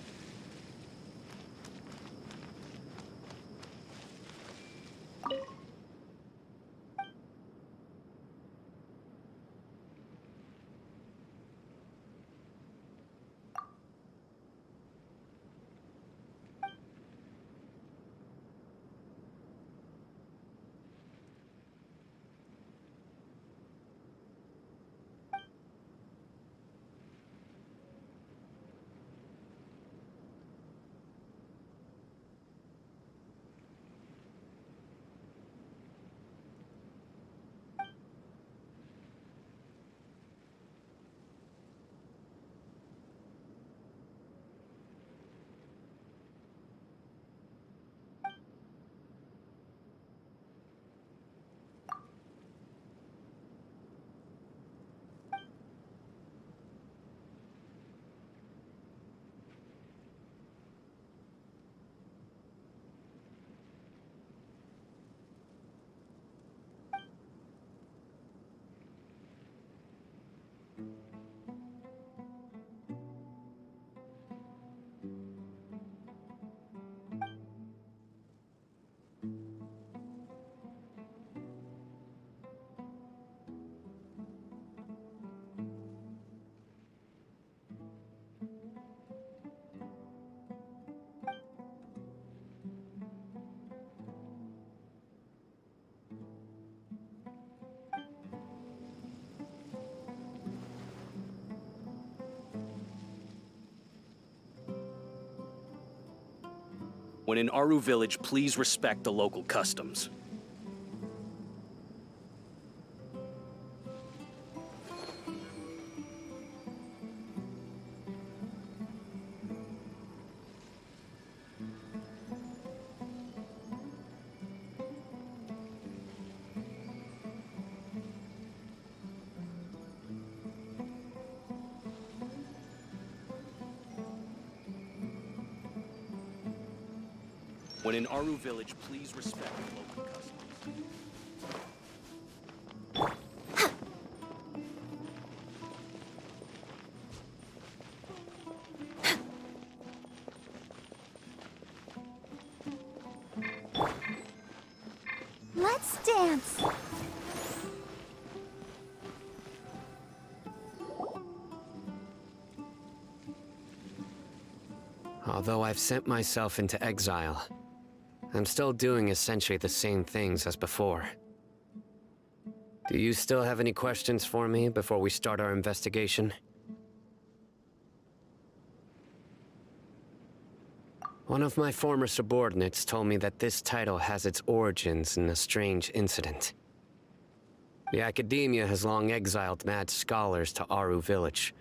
When in Aaru village, please respect the local customs. When in Aaru village, please respect the local customs. Let's dance! Although I've sent myself into exile, I'm still doing essentially the same things as before. Do you still have any questions for me before we start our investigation? One of my former subordinates told me that this title has its origins in a strange incident. The Academia has long exiled mad scholars to Aaru village.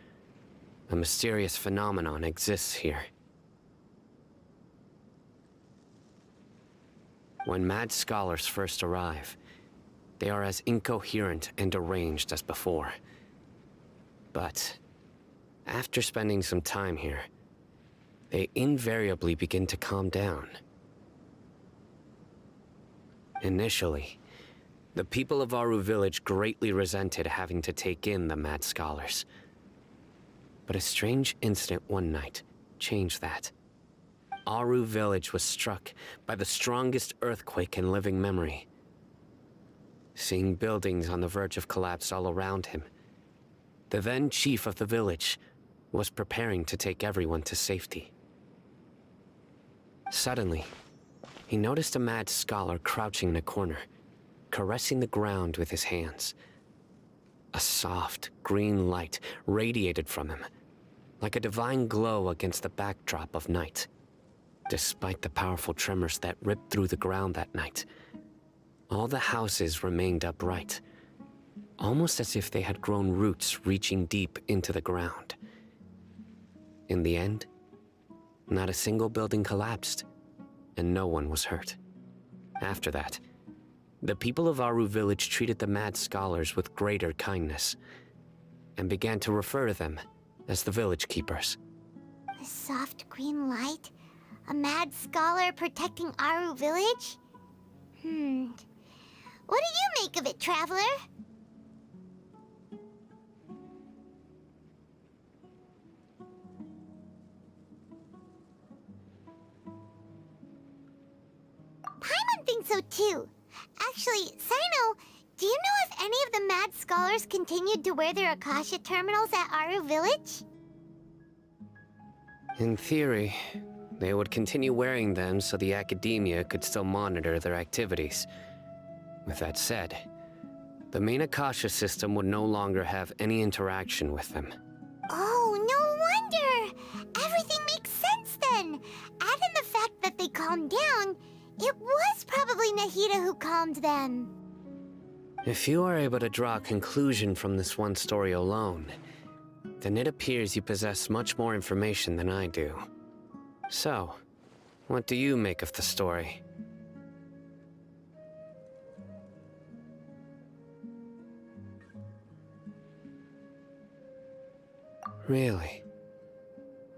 A mysterious phenomenon exists here. When mad scholars first arrive, they are as incoherent and deranged as before. But after spending some time here, they invariably begin to calm down. Initially, the people of Aaru village greatly resented having to take in the mad scholars. But a strange incident one night changed that. Aaru village was struck by the strongest earthquake in living memory. Seeing buildings on the verge of collapse all around him, the then chief of the village was preparing to take everyone to safety. Suddenly, he noticed a mad scholar crouching in a corner, caressing the ground with his hands. A soft, green light radiated from him, like a divine glow against the backdrop of night. Despite the powerful tremors that ripped through the ground that night, all the houses remained upright, almost as if they had grown roots reaching deep into the ground. In the end, not a single building collapsed, and no one was hurt. After that, the people of Aaru village treated the mad scholars with greater kindness, and began to refer to them as the village keepers. A soft green light? A mad scholar protecting Aaru village? What do you make of it, Traveler? Paimon thinks so too. Actually, Sino, do you know if any of the mad scholars continued to wear their Akasha terminals at Aaru village? In theory, they would continue wearing them so the academia could still monitor their activities. With that said, the main Akasha system would no longer have any interaction with them. Oh, no wonder! Everything makes sense then! Add in the fact that they calmed down, it was probably Nahida who calmed them. If you are able to draw a conclusion from this one story alone, then it appears you possess much more information than I do. So, what do you make of the story? Really?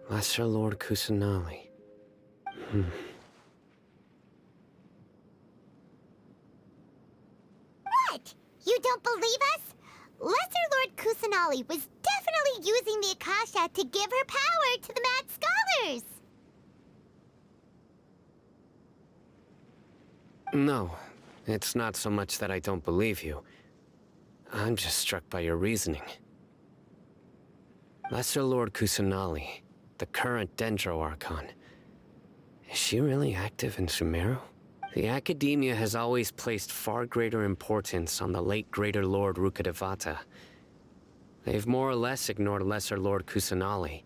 Lesser Lord Kusanali. What? You don't believe us? Lesser Lord Kusanali was definitely using the Akasha to give her power to the mad scholars! No, it's not so much that I don't believe you. I'm just struck by your reasoning. Lesser Lord Kusanali, the current Dendro Archon. Is she really active in Sumeru? The Academia has always placed far greater importance on the late Greater Lord Rukkhadevata. They've more or less ignored Lesser Lord Kusanali,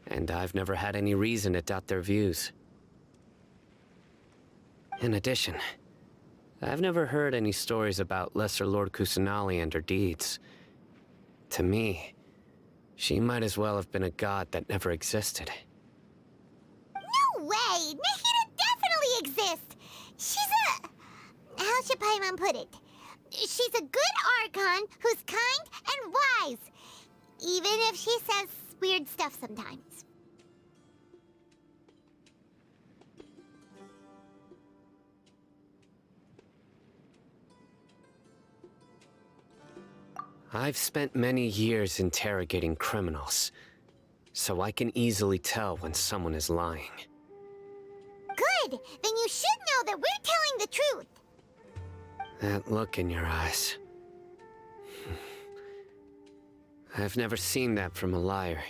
and I've never had any reason to doubt their views. In addition, I've never heard any stories about Lesser Lord Kusanali and her deeds. To me, she might as well have been a god that never existed. No way! Nahida definitely exists! She's a... how should Paimon put it? She's a good Archon who's kind and wise, even if she says weird stuff sometimes. I've spent many years interrogating criminals, so I can easily tell when someone is lying. Good! Then you should know that we're telling the truth! That look in your eyes. I've never seen that from a liar.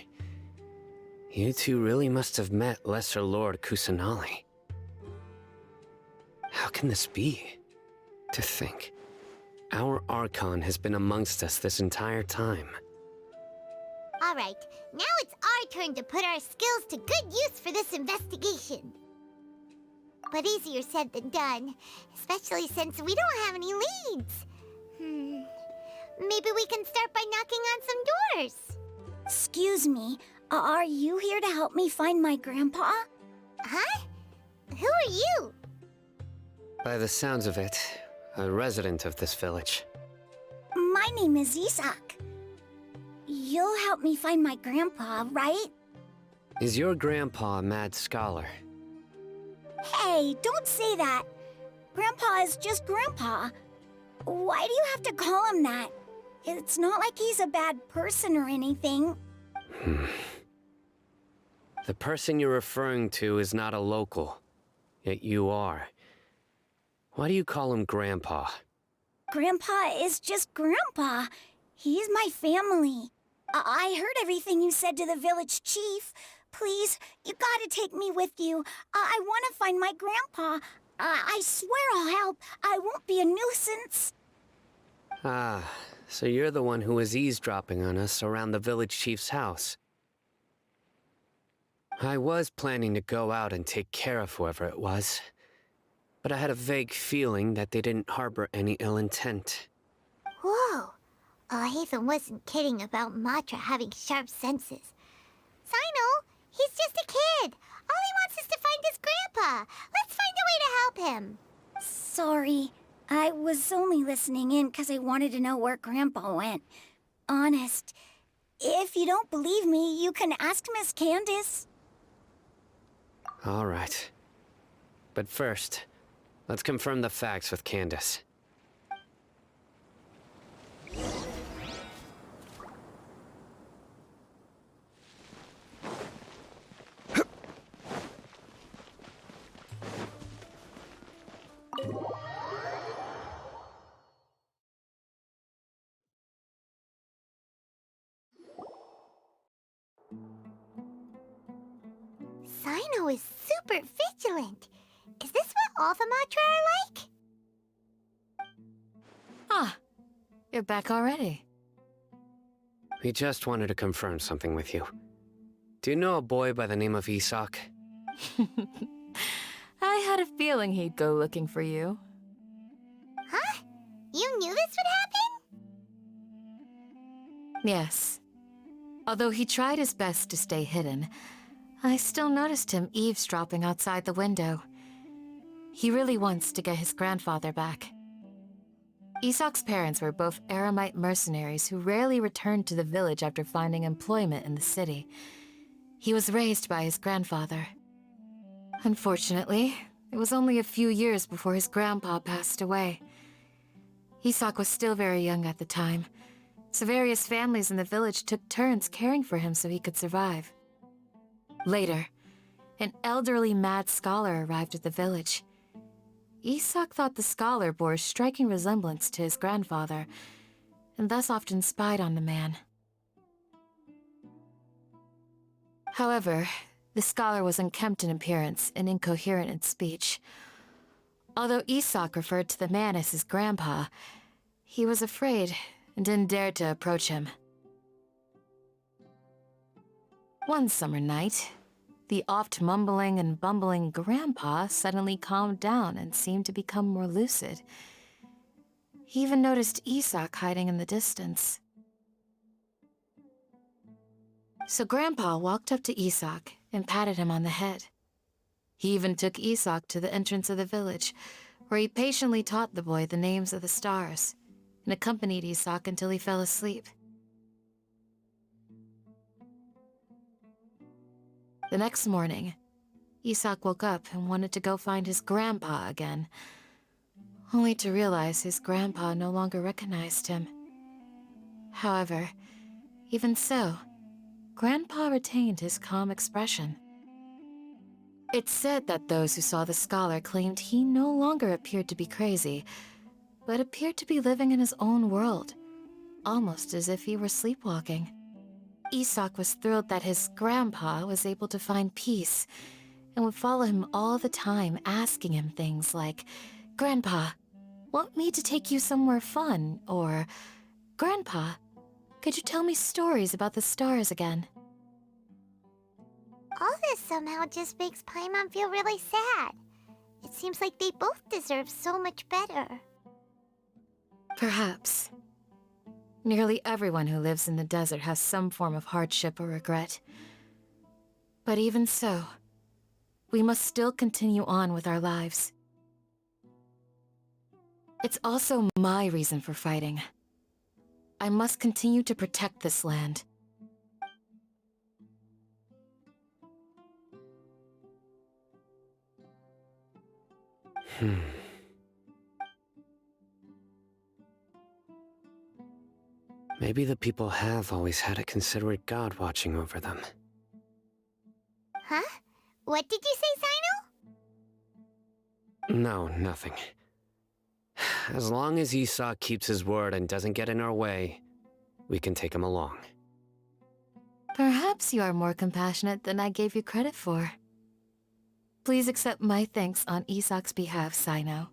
You two really must have met Lesser Lord Kusanali. How can this be? To think, our Archon has been amongst us this entire time. Alright, now it's our turn to put our skills to good use for this investigation. But easier said than done, especially since we don't have any leads. Maybe we can start by knocking on some doors. Excuse me, are you here to help me find my grandpa? Huh? Who are you? By the sounds of it, a resident of this village. My name is Isak. You'll help me find my grandpa, right? Is your grandpa a mad scholar? Hey, don't say that. Grandpa is just Grandpa. Why do you have to call him that? It's not like he's a bad person or anything. The person you're referring to is not a local, yet you are. Why do you call him Grandpa? Grandpa is just Grandpa. He's my family. I heard everything you said to the village chief. Please, you gotta take me with you. I want to find my grandpa. I swear I'll help. I won't be a nuisance. Ah, so you're the one who was eavesdropping on us around the village chief's house. I was planning to go out and take care of whoever it was, but I had a vague feeling that they didn't harbor any ill intent. Whoa. Hatham wasn't kidding about Matra having sharp senses. Sino, he's just a kid. All he wants is to find his grandpa. Let's find a way to help him. Sorry. I was only listening in because I wanted to know where Grandpa went. Honest. If you don't believe me, you can ask Miss Candace. All right. But first, let's confirm the facts with Candace. Sino is super vigilant. Is this what all the Matra are like? Ah, you're back already. We just wanted to confirm something with you. Do you know a boy by the name of Isak? I had a feeling he'd go looking for you. Huh? You knew this would happen? Yes. Although he tried his best to stay hidden, I still noticed him eavesdropping outside the window. He really wants to get his grandfather back. Isak's parents were both Aramite mercenaries who rarely returned to the village after finding employment in the city. He was raised by his grandfather. Unfortunately, it was only a few years before his grandpa passed away. Isak was still very young at the time, so various families in the village took turns caring for him so he could survive. Later, an elderly mad scholar arrived at the village. Isak thought the scholar bore a striking resemblance to his grandfather, and thus often spied on the man. However, the scholar was unkempt in appearance and incoherent in speech. Although Isak referred to the man as his grandpa, he was afraid and didn't dare to approach him. One summer night, the oft mumbling and bumbling grandpa suddenly calmed down and seemed to become more lucid. He even noticed Isak hiding in the distance. So Grandpa walked up to Isak and patted him on the head. He even took Isak to the entrance of the village, where he patiently taught the boy the names of the stars, and accompanied Isak until he fell asleep. The next morning, Isak woke up and wanted to go find his grandpa again, only to realize his grandpa no longer recognized him. However, even so, Grandpa retained his calm expression. It's said that those who saw the scholar claimed he no longer appeared to be crazy, but appeared to be living in his own world, almost as if he were sleepwalking. Isak was thrilled that his grandpa was able to find peace, and would follow him all the time, asking him things like, "Grandpa, want me to take you somewhere fun?" Or, "Grandpa, could you tell me stories about the stars again?" All this somehow just makes Paimon feel really sad. It seems like they both deserve so much better. Perhaps. Nearly everyone who lives in the desert has some form of hardship or regret. But even so, we must still continue on with our lives. It's also my reason for fighting. I must continue to protect this land. Maybe the people have always had a considerate god watching over them. Huh? What did you say, Sino? No, nothing. As long as Isak keeps his word and doesn't get in our way, we can take him along. Perhaps you are more compassionate than I gave you credit for. Please accept my thanks on Isak's behalf, Sino.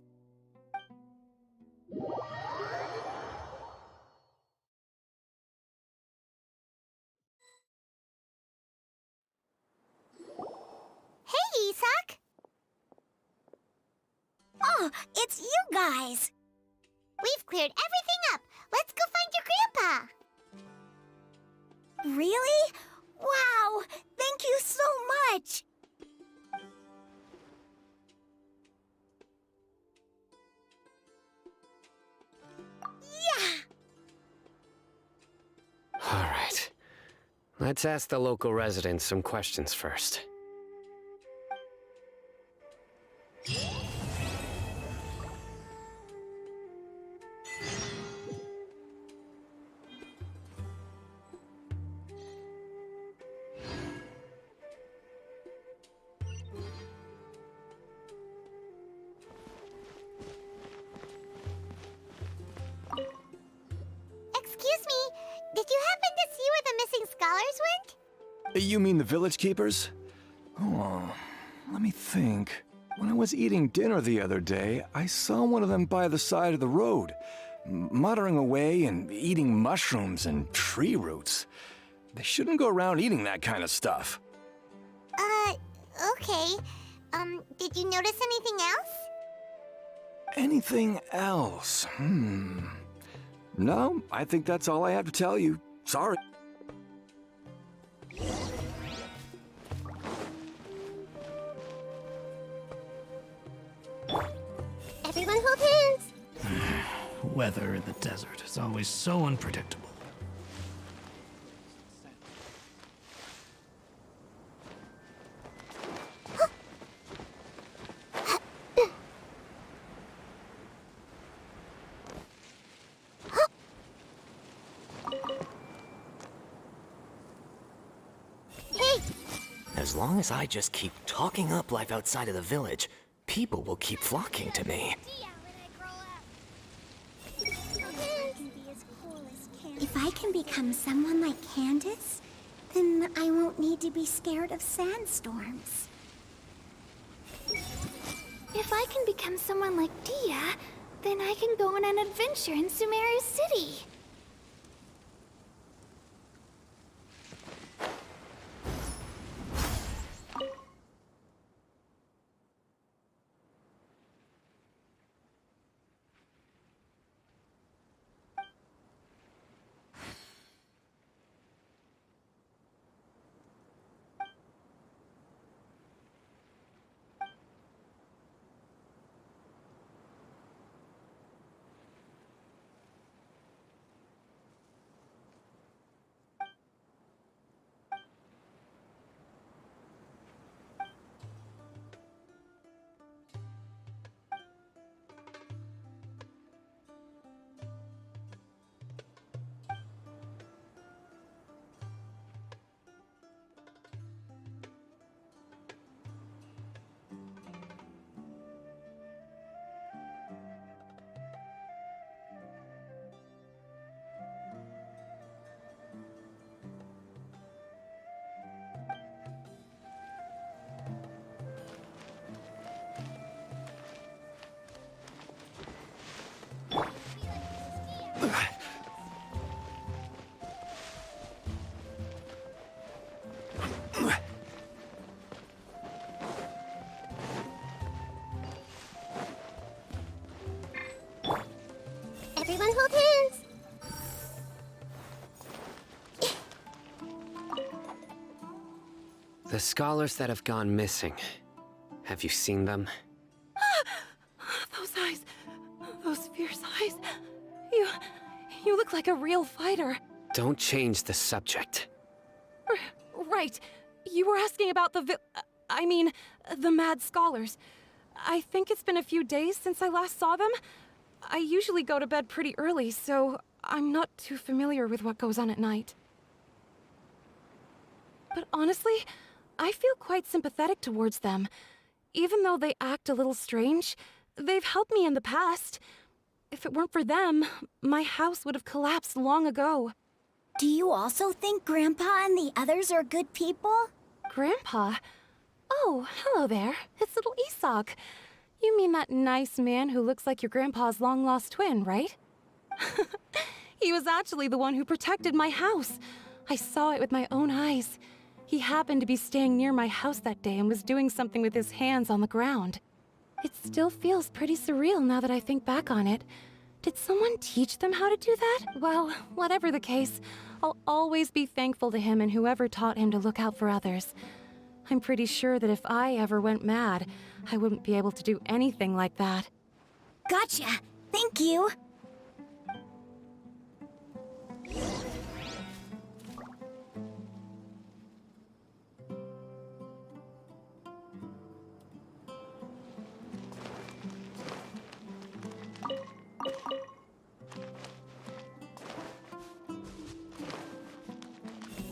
Hey, Isak! Oh, it's you guys! We've cleared everything up. Let's go find your grandpa. Really? Wow! Thank you so much! Yeah! All right. Let's ask the local residents some questions first. Excuse me, did you happen to see where the missing scholars went? You mean the village keepers? Oh, let me think. When I was eating dinner the other day, I saw one of them by the side of the road, muttering away and eating mushrooms and tree roots. They shouldn't go around eating that kind of stuff. Okay. Did you notice anything else? Anything else? No, I think that's all I have to tell you. Sorry. Everyone hold hands. Weather in the desert is always so unpredictable. As long as I just keep talking up life outside of the village, people will keep flocking to me. If I can become someone like Candace, then I won't need to be scared of sandstorms. If I can become someone like Dia, then I can go on an adventure in Sumeru City. Everyone hold hands. The scholars that have gone missing. Have you seen them? Those eyes. Those fierce eyes. You look like a real fighter. Don't change the subject. Right. You were asking about the the mad scholars. I think it's been a few days since I last saw them. I usually go to bed pretty early, so I'm not too familiar with what goes on at night. But honestly, I feel quite sympathetic towards them. Even though they act a little strange, they've helped me in the past. If it weren't for them, my house would have collapsed long ago. Do you also think Grandpa and the others are good people? Grandpa? Oh, hello there. It's little Isak. You mean that nice man who looks like your grandpa's long-lost twin, right? He was actually the one who protected my house. I saw it with my own eyes. He happened to be staying near my house that day and was doing something with his hands on the ground. It still feels pretty surreal now that I think back on it. Did someone teach them how to do that? Well, whatever the case, I'll always be thankful to him and whoever taught him to look out for others. I'm pretty sure that if I ever went mad, I wouldn't be able to do anything like that. Gotcha! Thank you!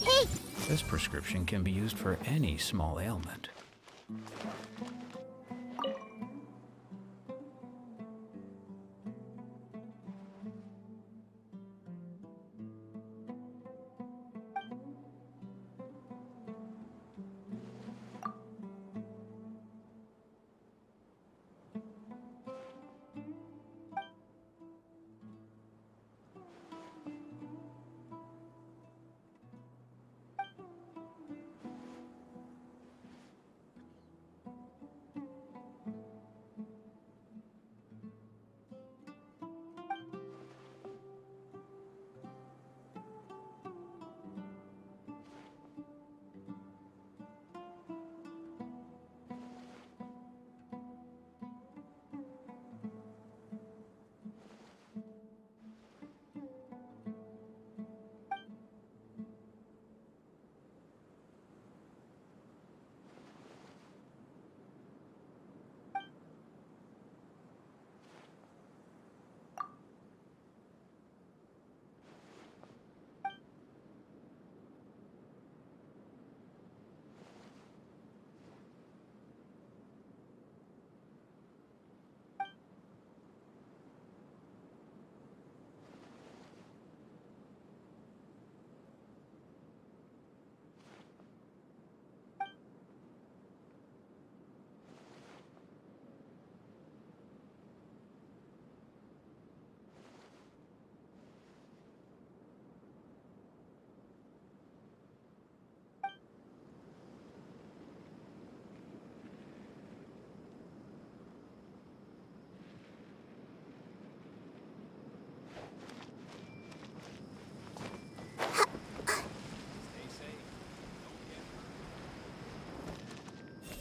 Hey! This prescription can be used for any small ailment.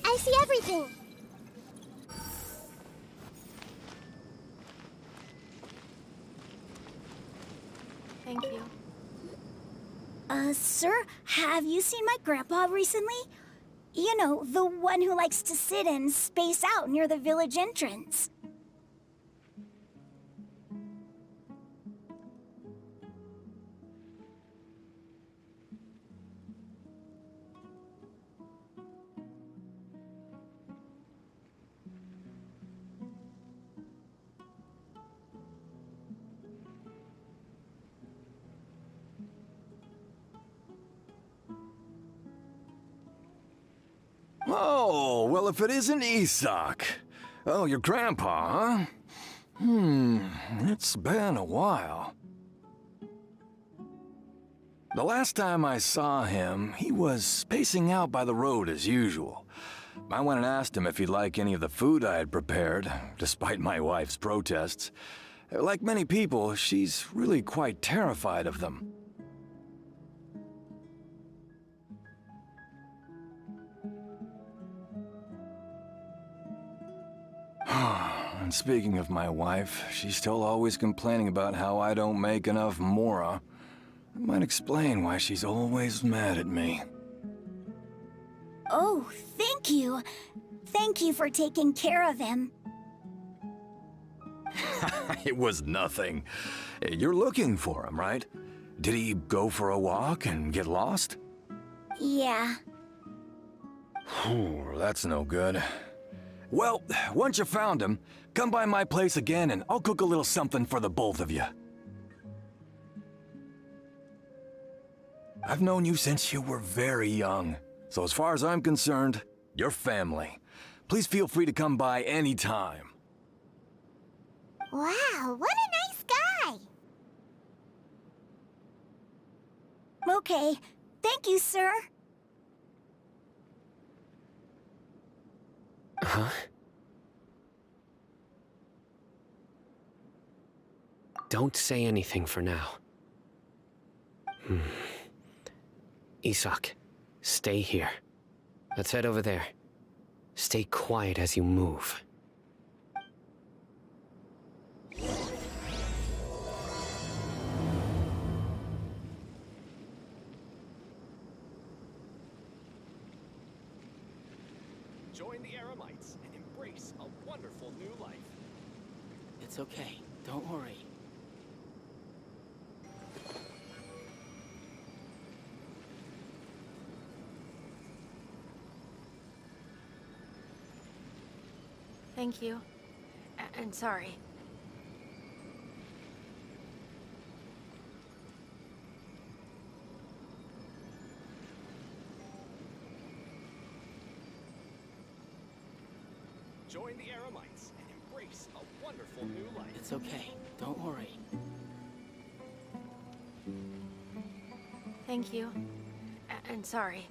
I see everything. Thank you. Sir, have you seen my grandpa recently? You know, the one who likes to sit and space out near the village entrance. Oh, well, if it isn't Isak. Oh, your grandpa, huh? It's been a while. The last time I saw him, he was spacing out by the road as usual. I went and asked him if he'd like any of the food I had prepared, despite my wife's protests. Like many people, she's really quite terrified of them. And speaking of my wife, she's still always complaining about how I don't make enough mora. That might explain why she's always mad at me. Oh, thank you. Thank you for taking care of him. It was nothing. You're looking for him, right? Did he go for a walk and get lost? Yeah. That's no good. Well, once you found him, come by my place again and I'll cook a little something for the both of you. I've known you since you were very young, so as far as I'm concerned, you're family. Please feel free to come by anytime. Wow, what a nice guy! Okay, thank you, sir. Huh? Don't say anything for now. Isak, stay here. Let's head over there. Stay quiet as you move. Join the Aramites and embrace a wonderful new life. It's okay. Don't worry. Thank you. And sorry. Join the Aramites and embrace a wonderful new life. It's okay. Don't worry. Thank you. And sorry.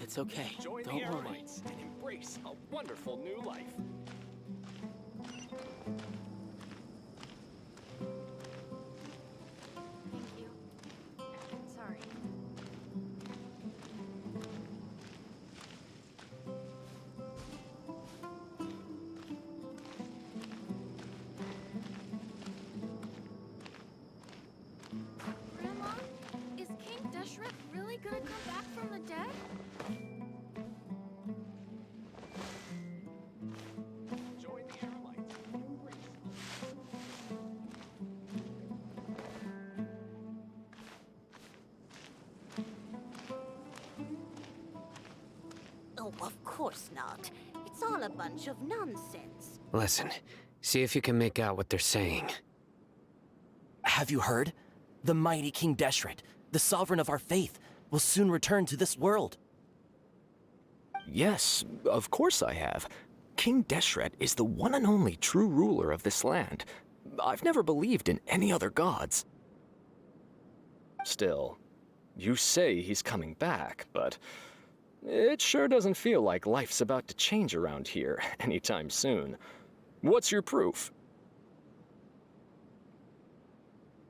It's okay. Join Don't the worry. Aramites and embrace a wonderful new life. Thank you. And sorry. Grandma, is King Deshret really gonna come back from the dead? Join the Aramites and embrace Oh, of course not. It's all a bunch of nonsense. Listen, see if you can make out what they're saying. Have you heard? The mighty King Deshret, the sovereign of our faith, will soon return to this world. Yes, of course I have. King Deshret is the one and only true ruler of this land. I've never believed in any other gods. Still, you say he's coming back, but it sure doesn't feel like life's about to change around here anytime soon. What's your proof?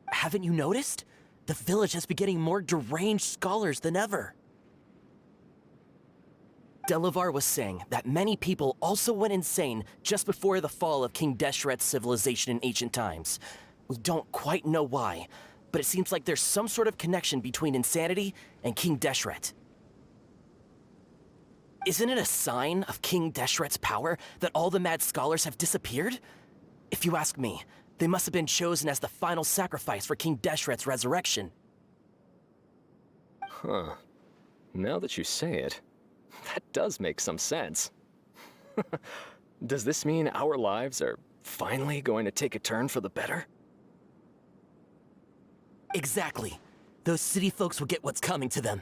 Haven't you noticed? The village has been getting more deranged scholars than ever. Delavar was saying that many people also went insane just before the fall of King Deshret's civilization in ancient times. We don't quite know why, but it seems like there's some sort of connection between insanity and King Deshret. Isn't it a sign of King Deshret's power that all the mad scholars have disappeared? If you ask me, they must have been chosen as the final sacrifice for King Deshret's resurrection. Huh. Now that you say it, that does make some sense. Does this mean our lives are finally going to take a turn for the better? Exactly. Those city folks will get what's coming to them.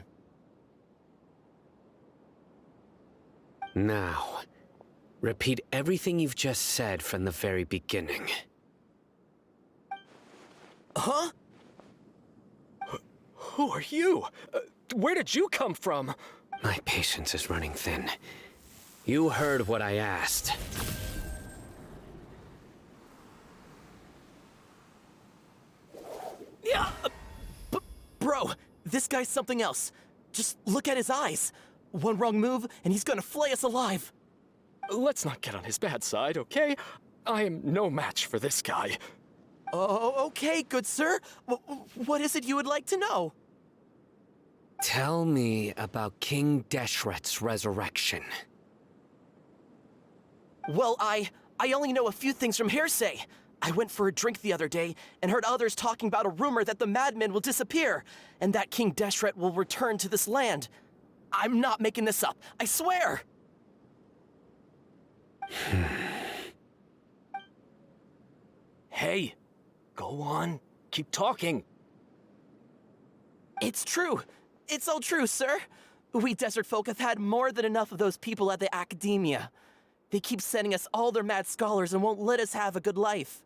Now, repeat everything you've just said from the very beginning. Huh? Who are you? Where did you come from? My patience is running thin. You heard what I asked. Yeah, bro, this guy's something else. Just look at his eyes. One wrong move, and he's gonna flay us alive. Let's not get on his bad side, okay? I am no match for this guy. Oh, okay, good sir. What is it you would like to know? Tell me about King Deshret's resurrection. Well, I only know a few things from hearsay. I went for a drink the other day and heard others talking about a rumor that the madmen will disappear and that King Deshret will return to this land. I'm not making this up, I swear! Hey, go on. Keep talking. It's true. It's all true, sir. We desert folk have had more than enough of those people at the academia. They keep sending us all their mad scholars and won't let us have a good life.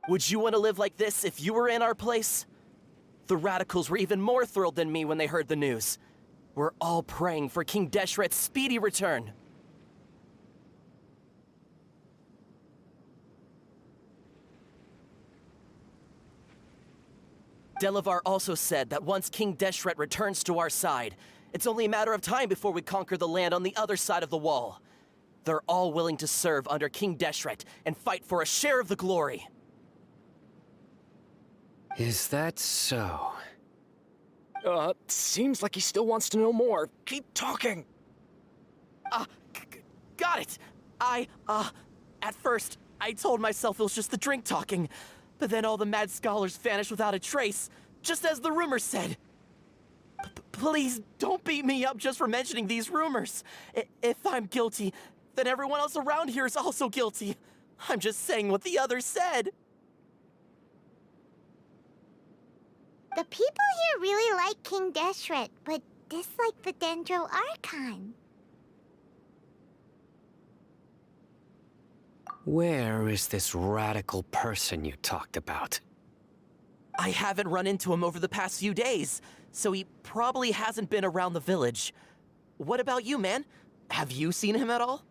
Would you want to live like this if you were in our place? The radicals were even more thrilled than me when they heard the news. We're all praying for King Deshret's speedy return. Delavar also said that once King Deshret returns to our side, it's only a matter of time before we conquer the land on the other side of the wall. They're all willing to serve under King Deshret and fight for a share of the glory. Is that so? Seems like he still wants to know more. Keep talking. Got it! At first, I told myself it was just the drink talking, but then all the mad scholars vanished without a trace, just as the rumors said. Please, don't beat me up just for mentioning these rumors. If I'm guilty, then everyone else around here is also guilty. I'm just saying what the others said. The people here really like King Deshret, but dislike the Dendro Archon. Where is this radical person you talked about? I haven't run into him over the past few days, so he probably hasn't been around the village. What about you, man? Have you seen him at all?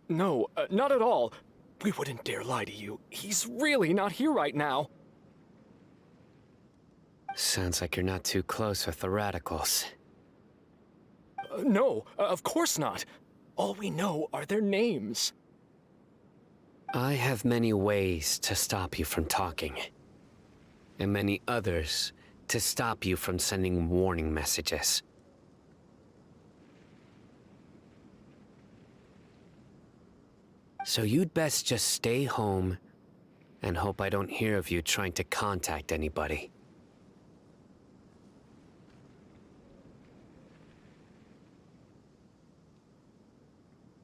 No, not at all. We wouldn't dare lie to you. He's really not here right now. Sounds like you're not too close with the radicals. No, of course not. All we know are their names. I have many ways to stop you from talking, and many others to stop you from sending warning messages. So you'd best just stay home and hope I don't hear of you trying to contact anybody.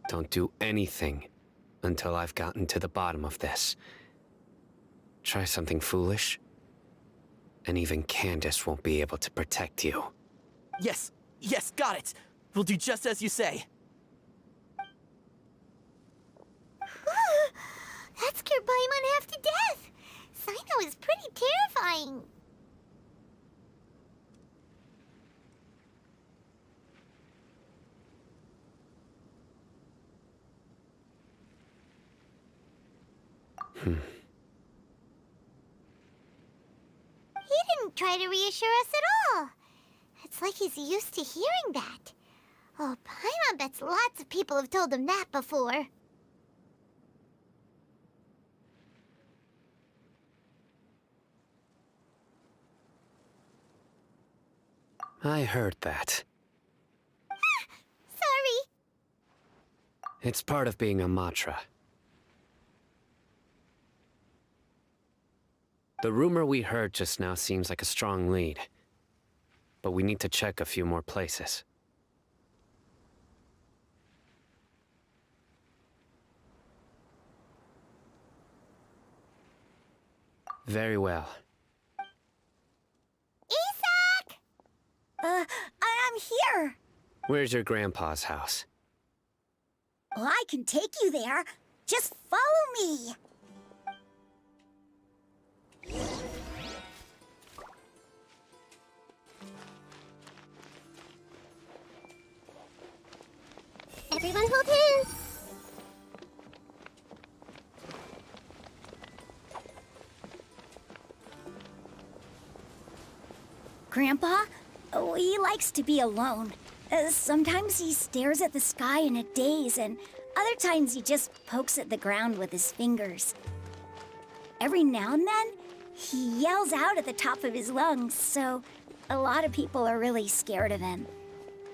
Don't do anything until I've gotten to the bottom of this. Try something foolish, and even Candace won't be able to protect you. Yes, got it. We'll do just as you say. That scared Paimon half to death. Sino is pretty terrifying. Hmm. He didn't try to reassure us at all. It's like he's used to hearing that. Oh, Paimon bets lots of people have told him that before. I heard that. Sorry. It's part of being a Matra. The rumor we heard just now seems like a strong lead, but we need to check a few more places. Very well. Isak! I'm here. Where's your grandpa's house? Well, I can take you there. Just follow me. Everyone hold hands. Grandpa? Oh, he likes to be alone. Sometimes he stares at the sky in a daze, and other times he just pokes at the ground with his fingers. Every now and then, he yells out at the top of his lungs, so a lot of people are really scared of him.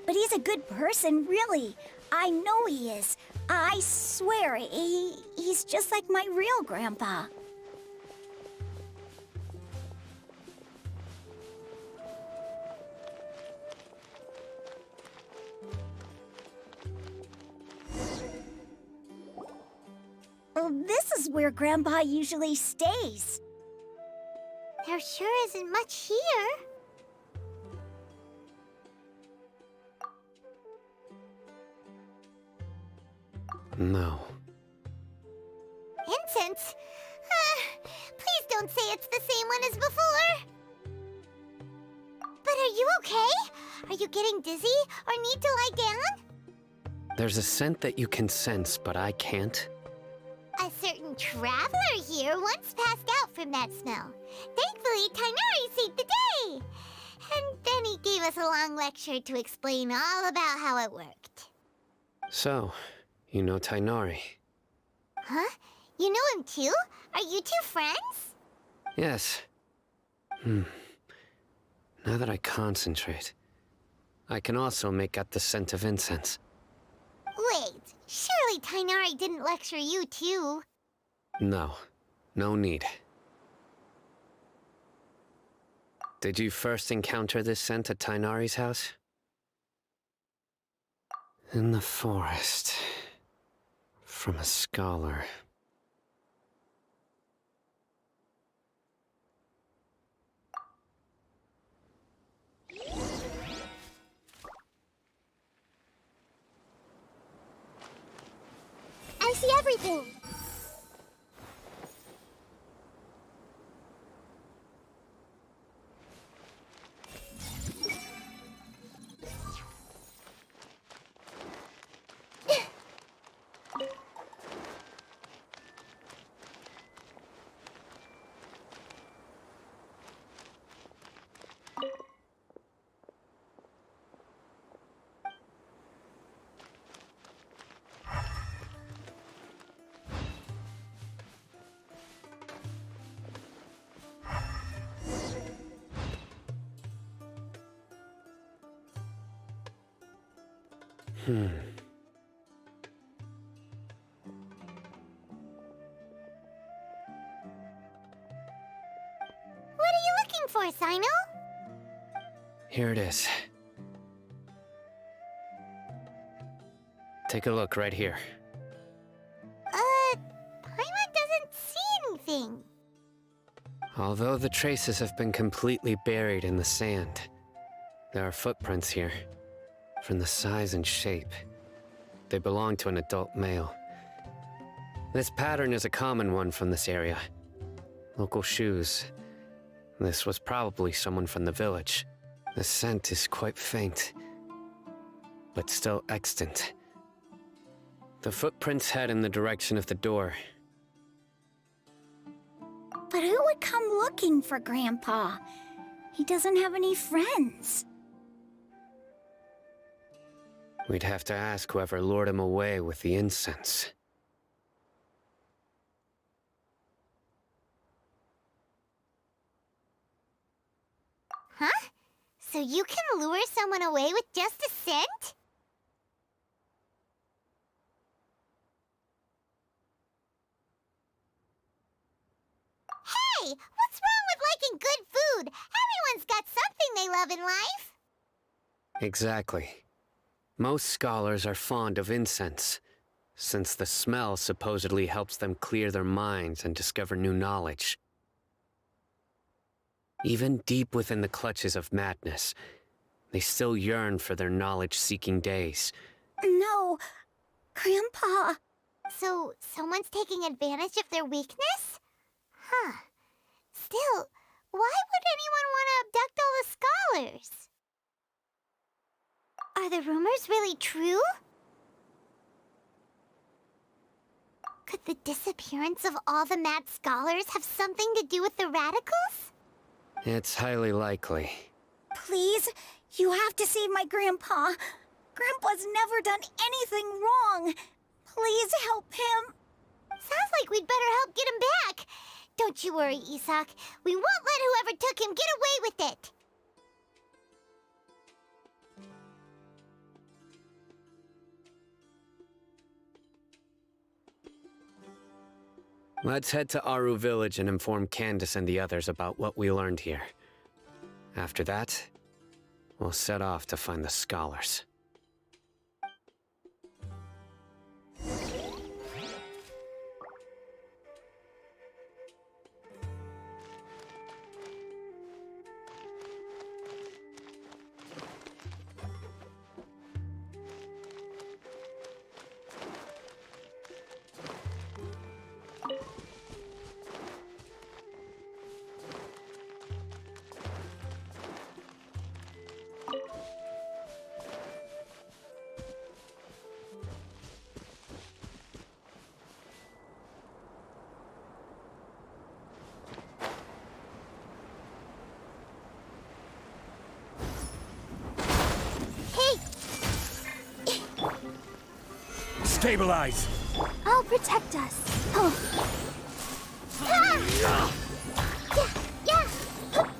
But he's a good person, really. I know he is. I swear, he's just like my real grandpa. Well, this is where Grandpa usually stays. There sure isn't much here. No. Incense? Please don't say it's the same one as before. But are you okay? Are you getting dizzy or need to lie down? There's a scent that you can sense, but I can't. A certain traveler here once passed out from that smell. Thankfully, Tainari saved the day. And then he gave us a long lecture to explain all about how it worked. So, you know Tainari? Huh? You know him too? Are you two friends? Yes. Now that I concentrate, I can also make out the scent of incense. Wait, surely Tighnari didn't lecture you too? No, no need. Did you first encounter this scent at Tighnari's house? In the forest. From a scholar. I see everything. What are you looking for, Sino? Here it is. Take a look right here. Paimon doesn't see anything. Although the traces have been completely buried in the sand, there are footprints here. From the size and shape, they belong to an adult male. This pattern is a common one from this area. Local shoes. This was probably someone from the village. The scent is quite faint, but still extant. The footprints head in the direction of the door. But who would come looking for Grandpa? He doesn't have any friends. We'd have to ask whoever lured him away with the incense. Huh? So you can lure someone away with just a scent? Hey! What's wrong with liking good food? Everyone's got something they love in life. Exactly. Most scholars are fond of incense, since the smell supposedly helps them clear their minds and discover new knowledge. Even deep within the clutches of madness, they still yearn for their knowledge-seeking days. No, Grandpa. So, someone's taking advantage of their weakness? Huh. Still, why would anyone want to abduct all the scholars? Are the rumors really true? Could the disappearance of all the mad scholars have something to do with the radicals? It's highly likely. Please, you have to save my Grandpa. Grandpa's never done anything wrong. Please help him. Sounds like we'd better help get him back. Don't you worry, Isak. We won't let whoever took him get away with it. Let's head to Aaru village and inform Candace and the others about what we learned here. After that, we'll set off to find the scholars. Stabilize! I'll protect us. Oh. Ah!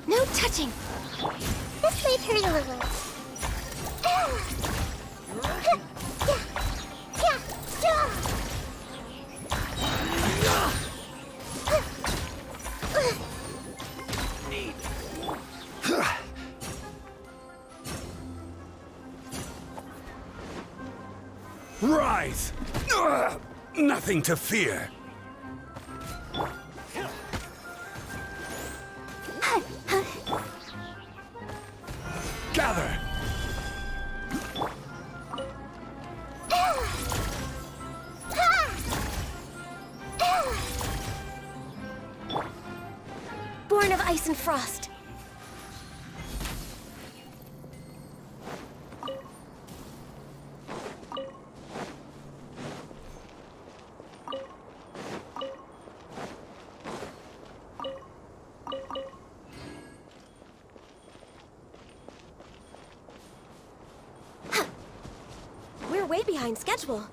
No touching. This might hurt a little. Rise! Nothing to fear. Gather! Born of ice and frost. We're way behind schedule.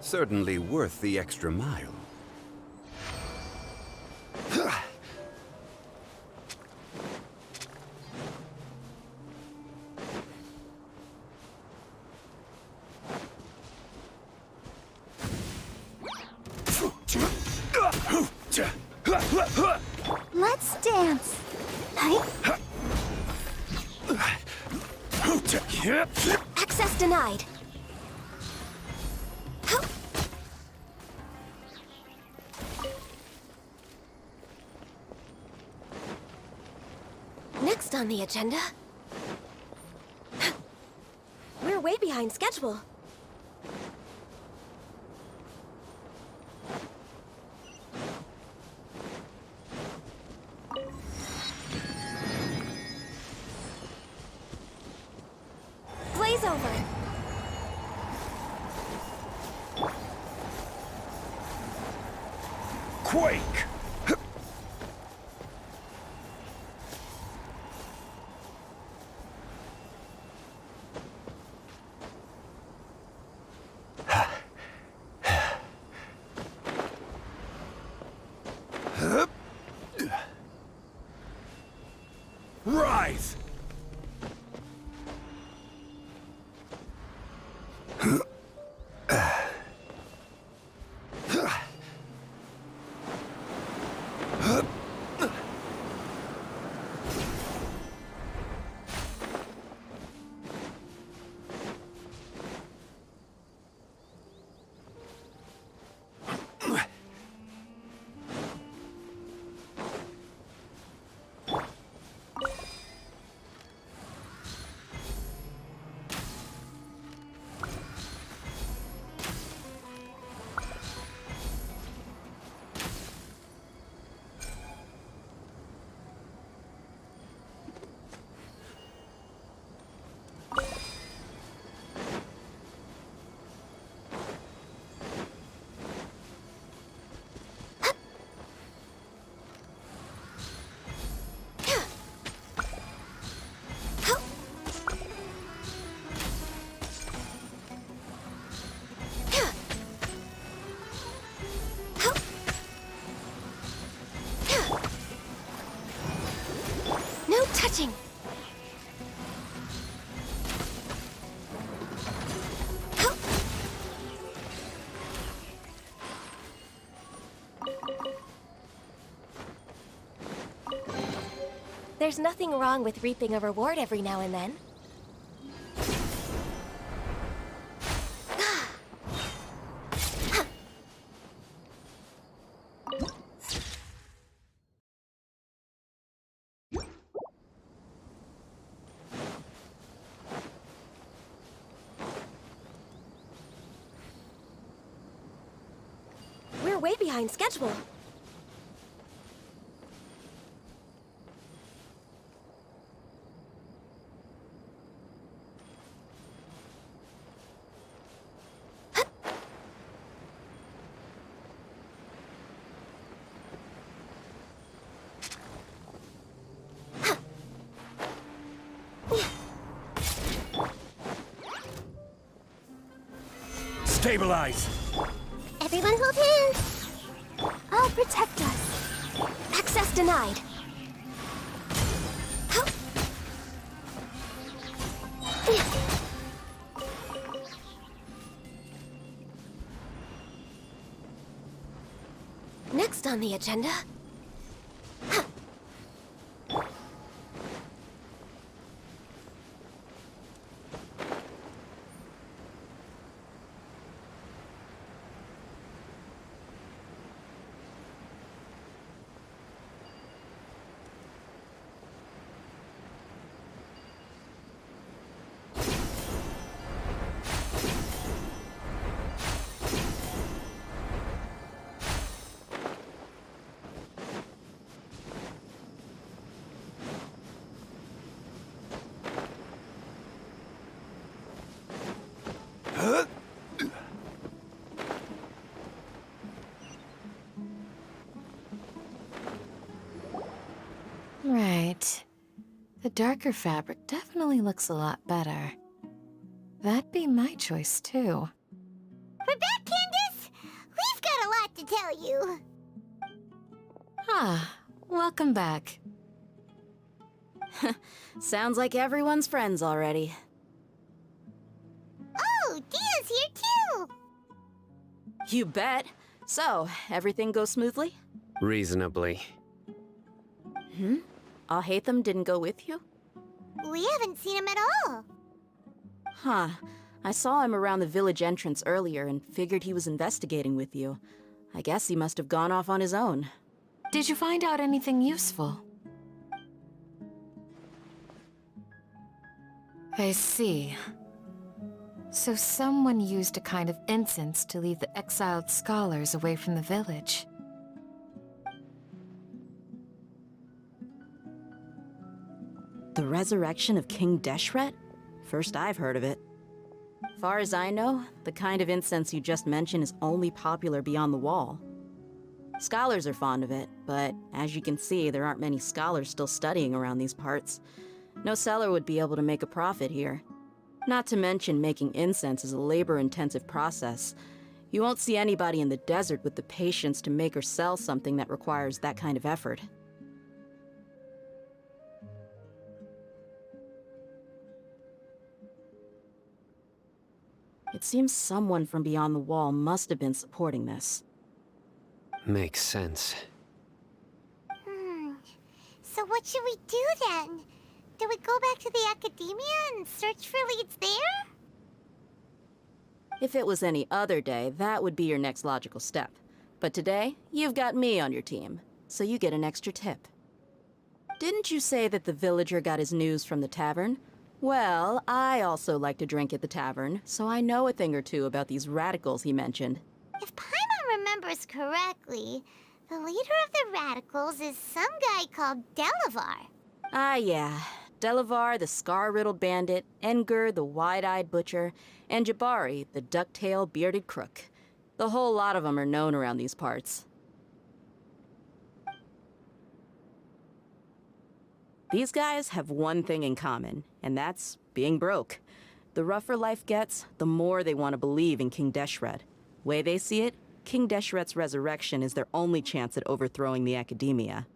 Certainly worth the extra mile. Let's dance. Access denied. Next on the agenda, we're way behind schedule. Blaze over. Quake! Rise! Catching! There's nothing wrong with reaping a reward every now and then. We're way behind schedule. Stabilize! Everyone hold hands. I'll protect us. Access denied. Next on the agenda. Right. The darker fabric definitely looks a lot better. That'd be my choice, too. We're back, Candace! We've got a lot to tell you. Ah, welcome back. Sounds like everyone's friends already. Oh, Dia's here too! You bet. So, everything goes smoothly? Reasonably. Alhaitham didn't go with you? We haven't seen him at all. Huh. I saw him around the village entrance earlier and figured he was investigating with you. I guess he must have gone off on his own. Did you find out anything useful? I see. So someone used a kind of incense to lead the exiled scholars away from the village. The resurrection of King Deshret? First I've heard of it. Far as I know, the kind of incense you just mentioned is only popular beyond the wall. Scholars are fond of it, but as you can see, there aren't many scholars still studying around these parts. No seller would be able to make a profit here. Not to mention making incense is a labor-intensive process. You won't see anybody in the desert with the patience to make or sell something that requires that kind of effort. It seems someone from beyond the wall must have been supporting this. Makes sense. So what should we do then? Do we go back to the academia and search for leads there? If it was any other day, that would be your next logical step. But today, you've got me on your team, so you get an extra tip. Didn't you say that the villager got his news from the tavern? Well, I also like to drink at the tavern, so I know a thing or two about these radicals he mentioned. If Paimon remembers correctly, the leader of the radicals is some guy called Delavar. Ah, yeah. Delavar, the scar-riddled bandit, Engur, the wide-eyed butcher, and Jabari, the duck-tailed bearded crook. The whole lot of them are known around these parts. These guys have one thing in common, and that's being broke. The rougher life gets, the more they want to believe in King Deshret. Way they see it, King Deshret's resurrection is their only chance at overthrowing the academia.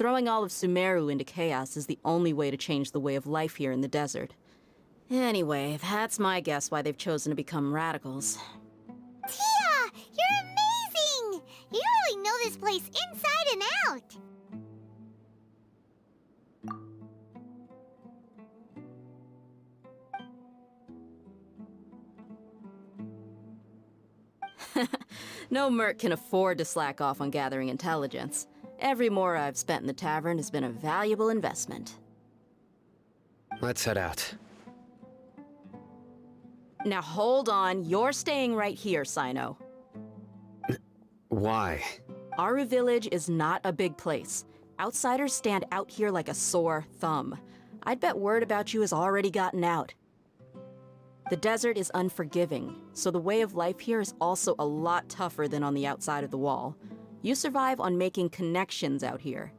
Throwing all of Sumeru into chaos is the only way to change the way of life here in the desert. Anyway, that's my guess why they've chosen to become radicals. Tia! You're amazing! You really know this place inside and out! No merc can afford to slack off on gathering intelligence. Every mora I've spent in the tavern has been a valuable investment. Let's head out. Now hold on, you're staying right here, Sino. Why? Aaru Village is not a big place. Outsiders stand out here like a sore thumb. I'd bet word about you has already gotten out. The desert is unforgiving, so the way of life here is also a lot tougher than on the outside of the wall. You survive on making connections out here.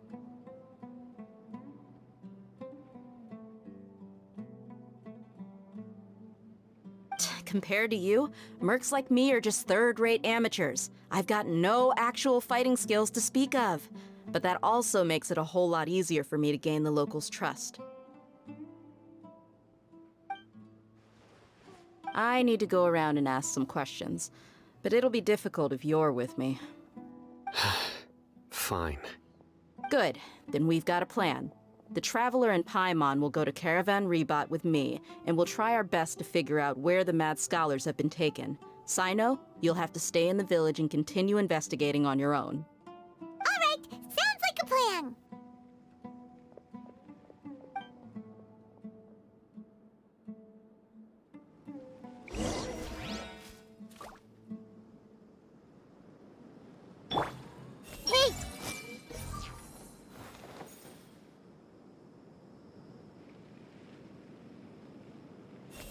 Compared to you, mercs like me are just third-rate amateurs. I've got no actual fighting skills to speak of. But that also makes it a whole lot easier for me to gain the locals' trust. I need to go around and ask some questions, but it'll be difficult if you're with me. Fine. Good, then we've got a plan. The Traveler and Paimon will go to Caravan Rebot with me, and we'll try our best to figure out where the Mad Scholars have been taken. Sino, you'll have to stay in the village and continue investigating on your own. Alright, sounds like a plan! Hey!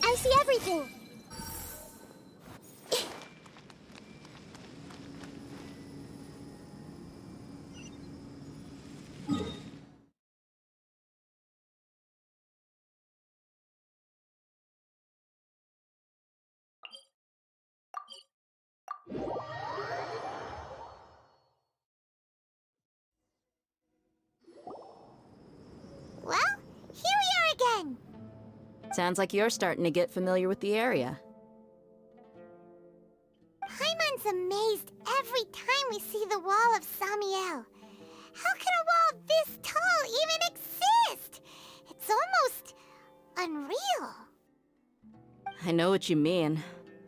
I see everything! Well, here we are again! Sounds like you're starting to get familiar with the area. Paimon's amazed every time we see the wall of Samiel. How can a wall this tall even exist? It's almost unreal. I know what you mean.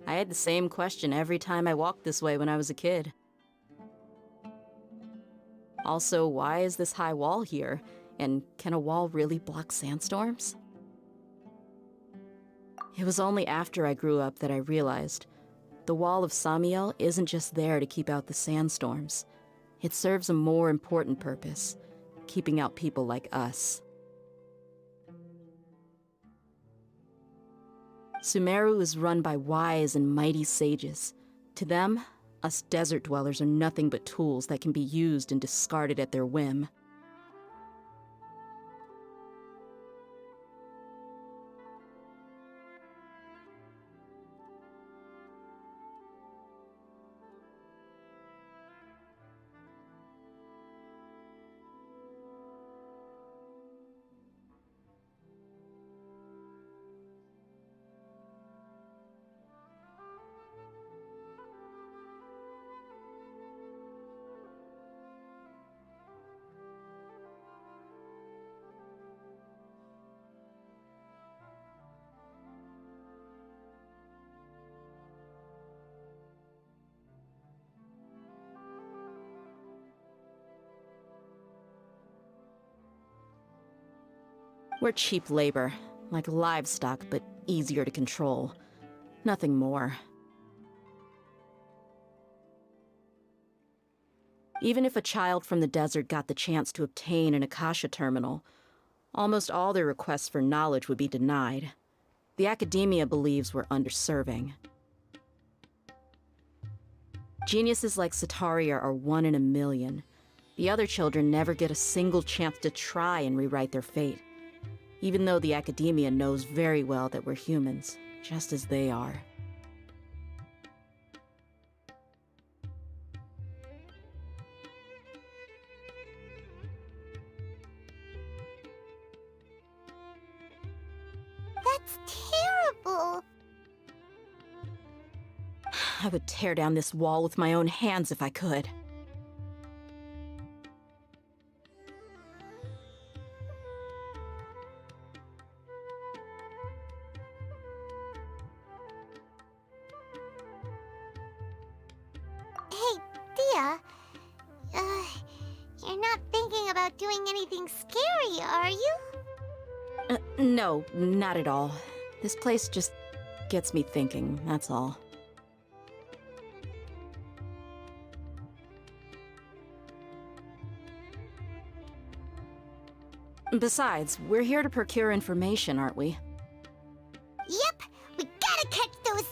I had the same question every time I walked this way when I was a kid. Also, why is this high wall here? And can a wall really block sandstorms? It was only after I grew up that I realized the wall of Samiel isn't just there to keep out the sandstorms. It serves a more important purpose, keeping out people like us. Sumeru is run by wise and mighty sages. To them, us desert dwellers are nothing but tools that can be used and discarded at their whim. We're cheap labor, like livestock, but easier to control. Nothing more. Even if a child from the desert got the chance to obtain an Akasha terminal, almost all their requests for knowledge would be denied. The academia believes we're underserving. Geniuses like Sataria are 1 in a million. The other children never get a single chance to try and rewrite their fate. Even though the academia knows very well that we're humans, just as they are. That's terrible. I would tear down this wall with my own hands if I could. Hey, Dia. You're not thinking about doing anything scary, are you? No, not at all. This place just gets me thinking, that's all. Besides, we're here to procure information, aren't we? Yep, we gotta catch those...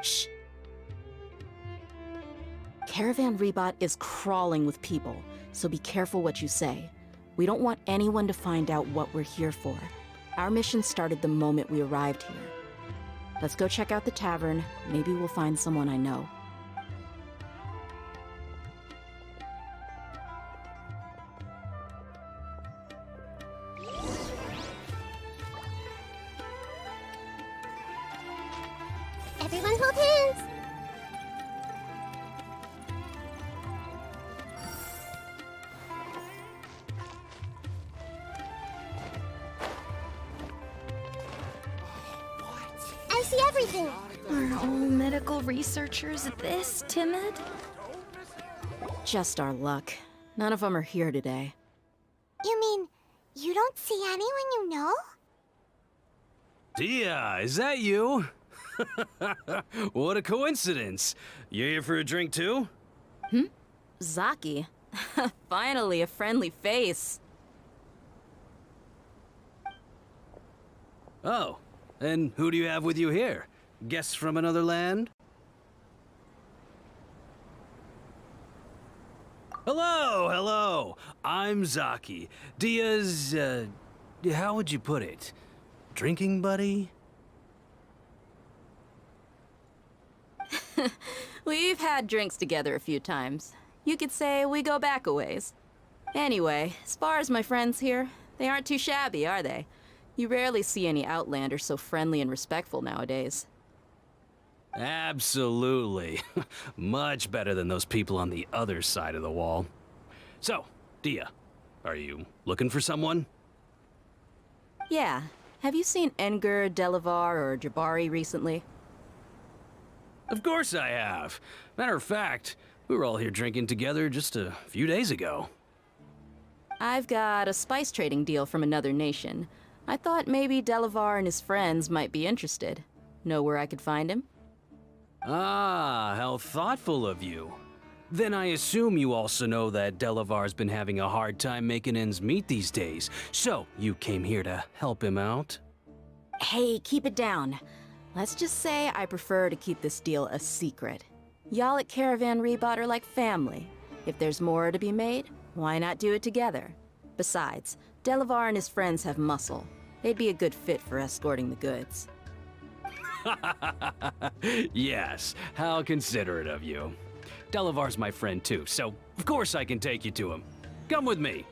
Shh. Caravan Rebot is crawling with people, so be careful what you say. We don't want anyone to find out what we're here for. Our mission started the moment we arrived here. Let's go check out the tavern. Maybe we'll find someone I know. Everyone hold hands! I see everything! Are all medical researchers this timid? Just our luck. None of them are here today. You mean, you don't see anyone you know? Dia, is that you? What a coincidence. You here for a drink too? Zaki. Finally, a friendly face. Oh, and who do you have with you here? Guests from another land? Hello, hello. I'm Zaki. Dia's, how would you put it? Drinking buddy? We've had drinks together a few times. You could say we go back a ways. Anyway, as far as my friends here, they aren't too shabby, are they? You rarely see any Outlanders so friendly and respectful nowadays. Absolutely. Much better than those people on the other side of the wall. So, Dia, are you looking for someone? Yeah. Have you seen Enger, Delavar, or Jabari recently? Of course I have. Matter of fact, we were all here drinking together just a few days ago. I've got a spice trading deal from another nation. I thought maybe Delavar and his friends might be interested. Know where I could find him? Ah, how thoughtful of you. Then I assume you also know that Delavar's been having a hard time making ends meet these days, so you came here to help him out? Hey, keep it down. Let's just say I prefer to keep this deal a secret. Y'all at Caravan Rebot are like family. If there's more to be made, why not do it together? Besides, Delavar and his friends have muscle. They'd be a good fit for escorting the goods. Yes, how considerate of you. Delavar's my friend too, so of course I can take you to him. Come with me.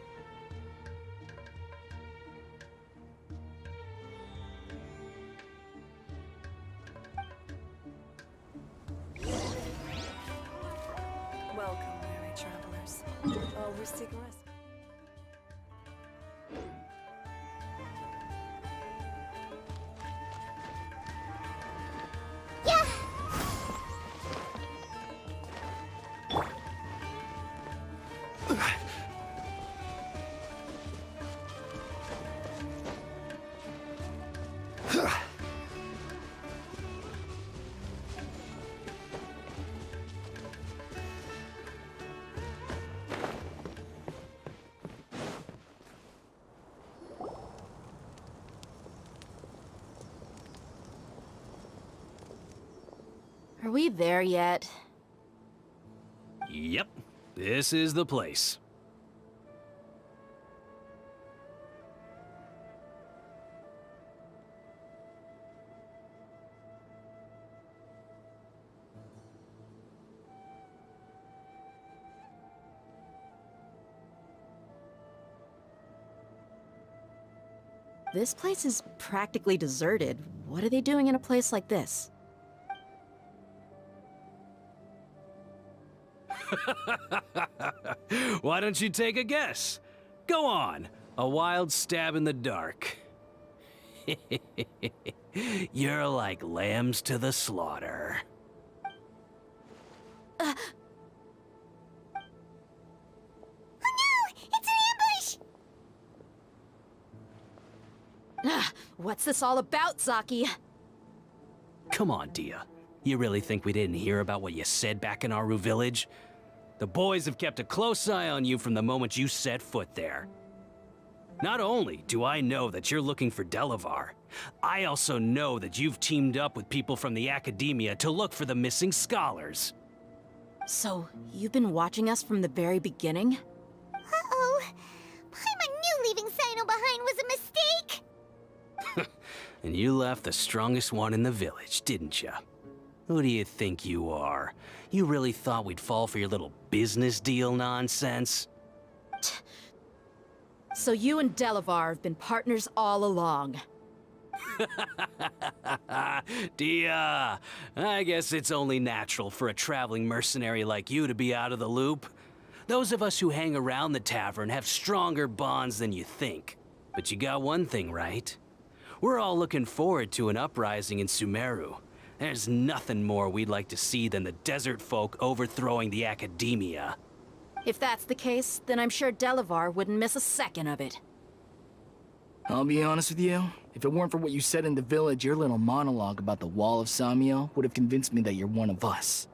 Welcome, weary travelers. Always take a rest. Are we there yet? Yep, this is the place. This place is practically deserted. What are they doing in a place like this? Why don't you take a guess? Go on, a wild stab in the dark. You're like lambs to the slaughter. Oh no! It's an ambush! What's this all about, Zaki? Come on, Dia. You really think we didn't hear about what you said back in Aaru village? The boys have kept a close eye on you from the moment you set foot there. Not only do I know that you're looking for Delavar, I also know that you've teamed up with people from the Academia to look for the missing scholars. So, you've been watching us from the very beginning? Uh-oh. Paimon knew leaving Sino behind was a mistake! And you left the strongest one in the village, didn't you? Who do you think you are? You really thought we'd fall for your little business deal nonsense? So you and Delavar have been partners all along. Dia, I guess it's only natural for a traveling mercenary like you to be out of the loop. Those of us who hang around the tavern have stronger bonds than you think. But you got one thing right. We're all looking forward to an uprising in Sumeru. There's nothing more we'd like to see than the desert folk overthrowing the Academia. If that's the case, then I'm sure Delavar wouldn't miss a second of it. I'll be honest with you. If it weren't for what you said in the village, your little monologue about the Wall of Samiel would have convinced me that you're one of us.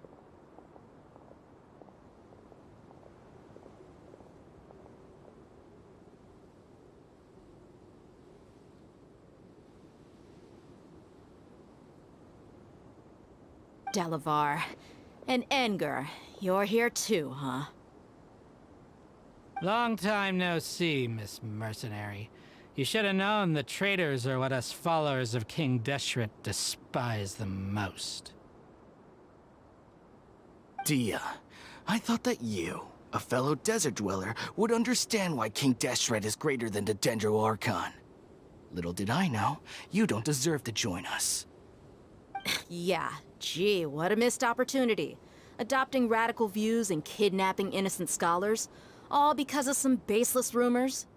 Delavar. And Enger, you're here too, huh? Long time no see, Miss Mercenary. You should have known the traitors are what us followers of King Deshret despise the most. Dia, I thought that you, a fellow desert dweller, would understand why King Deshret is greater than the Dendro Archon. Little did I know, you don't deserve to join us. Yeah, gee, what a missed opportunity. Adopting radical views and kidnapping innocent scholars, all because of some baseless rumors.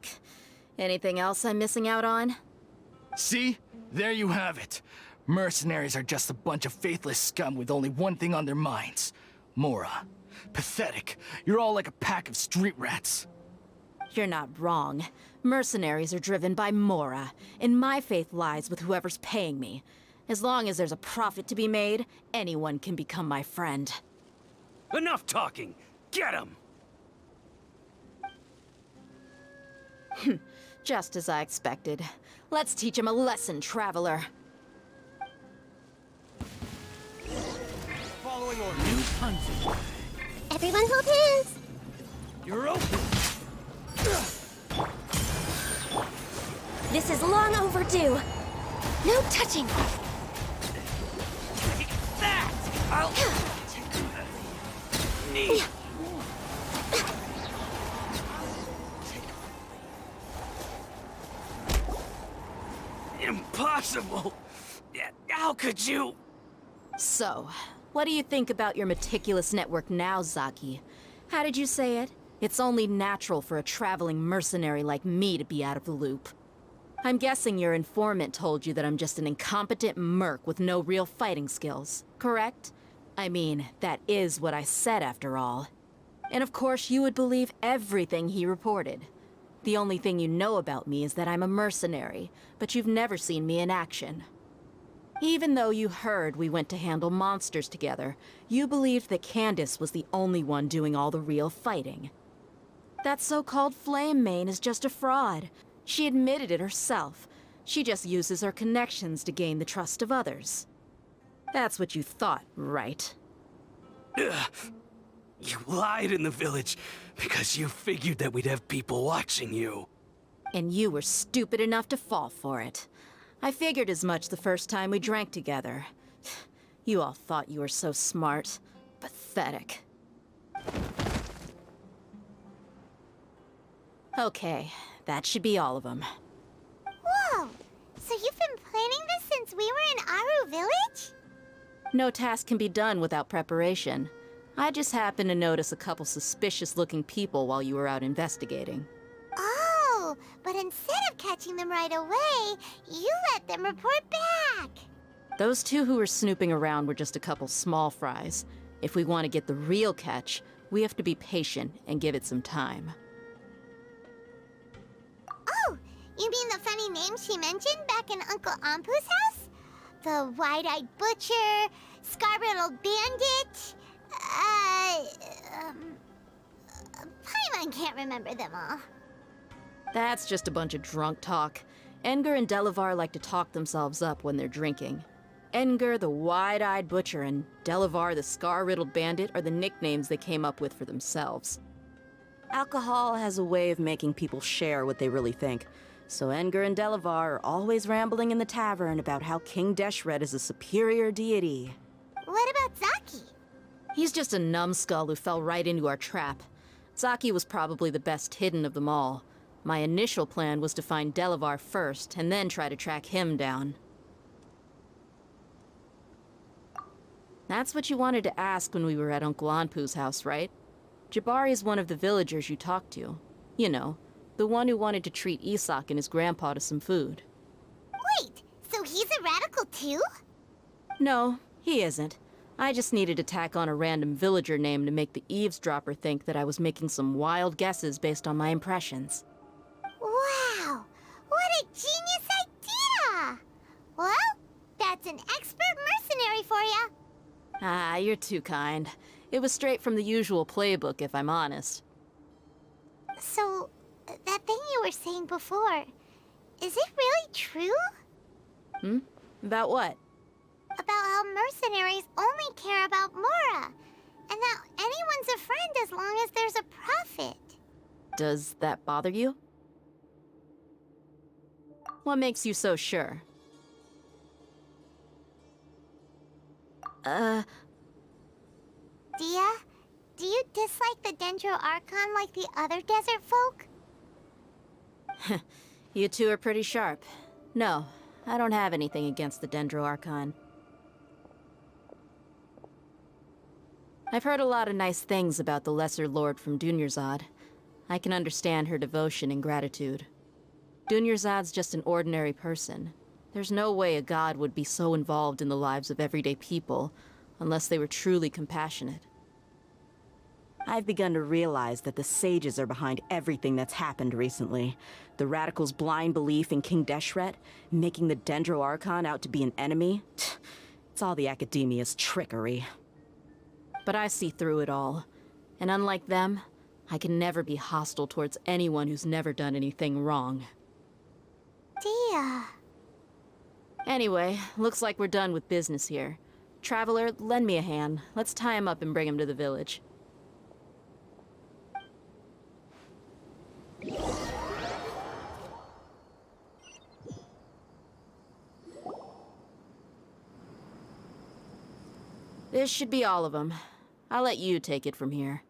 Anything else I'm missing out on? See? There you have it. Mercenaries are just a bunch of faithless scum with only one thing on their minds. Mora. Pathetic. You're all like a pack of street rats. You're not wrong. Mercenaries are driven by Mora, and my faith lies with whoever's paying me. As long as there's a profit to be made, anyone can become my friend. Enough talking! Get him! Just as I expected. Let's teach him a lesson, traveler. Following order. New hunting. Everyone hold hands! You're open! This is long overdue. No touching. Take that! I'll... Knee. Impossible! How could you? So, what do you think about your meticulous network now, Zaki? How did you say it? It's only natural for a traveling mercenary like me to be out of the loop. I'm guessing your informant told you that I'm just an incompetent merc with no real fighting skills, correct? I mean, that is what I said after all. And of course you would believe everything he reported. The only thing you know about me is that I'm a mercenary, but you've never seen me in action. Even though you heard we went to handle monsters together, you believed that Candace was the only one doing all the real fighting. That so-called Flame Mane is just a fraud. She admitted it herself. She just uses her connections to gain the trust of others. That's what you thought, right? You lied in the village because you figured that we'd have people watching you. And you were stupid enough to fall for it. I figured as much the first time we drank together. You all thought you were so smart. Pathetic. Okay, that should be all of them. Whoa! So you've been planning this since we were in Aaru Village? No task can be done without preparation. I just happened to notice a couple suspicious-looking people while you were out investigating. Oh, but instead of catching them right away, you let them report back. Those two who were snooping around were just a couple small fries. If we want to get the real catch, we have to be patient and give it some time. Oh, you mean the funny name she mentioned back in Uncle Ampu's house? The wide-eyed butcher, scar-riddled bandit, Paimon can't remember them all. That's just a bunch of drunk talk. Edgar and Delavar like to talk themselves up when they're drinking. Edgar, the wide-eyed butcher, and Delavar, the scar-riddled bandit, are the nicknames they came up with for themselves. Alcohol has a way of making people share what they really think, so Edgar and Delavar are always rambling in the tavern about how King Deshret is a superior deity. What about Zaki? He's just a numbskull who fell right into our trap. Zaki was probably the best hidden of them all. My initial plan was to find Delavar first, and then try to track him down. That's what you wanted to ask when we were at Uncle Anpu's house, right? Jabari is one of the villagers you talked to. You know, the one who wanted to treat Isak and his grandpa to some food. Wait, so he's a radical too? No, he isn't. I just needed to tack on a random villager name to make the eavesdropper think that I was making some wild guesses based on my impressions. Wow, what a genius idea! Well, that's an expert mercenary for you. Ah, you're too kind. It was straight from the usual playbook, if I'm honest. So, that thing you were saying before, is it really true? Hmm? About what? About how mercenaries only care about Mora, and that anyone's a friend as long as there's a profit. Does that bother you? What makes you so sure? Dia, do you dislike the Dendro Archon like the other desert folk? You two are pretty sharp. No, I don't have anything against the Dendro Archon. I've heard a lot of nice things about the Lesser Lord from Dunyarzad. I can understand her devotion and gratitude. Dunyarzad's just an ordinary person. There's no way a god would be so involved in the lives of everyday people, unless they were truly compassionate. I've begun to realize that the sages are behind everything that's happened recently. The radicals' blind belief in King Deshret, making the Dendro Archon out to be an enemy. It's all the academia's trickery. But I see through it all. And unlike them, I can never be hostile towards anyone who's never done anything wrong. Dia. Anyway, looks like we're done with business here. Traveler, lend me a hand. Let's tie him up and bring him to the village. This should be all of them. I'll let you take it from here.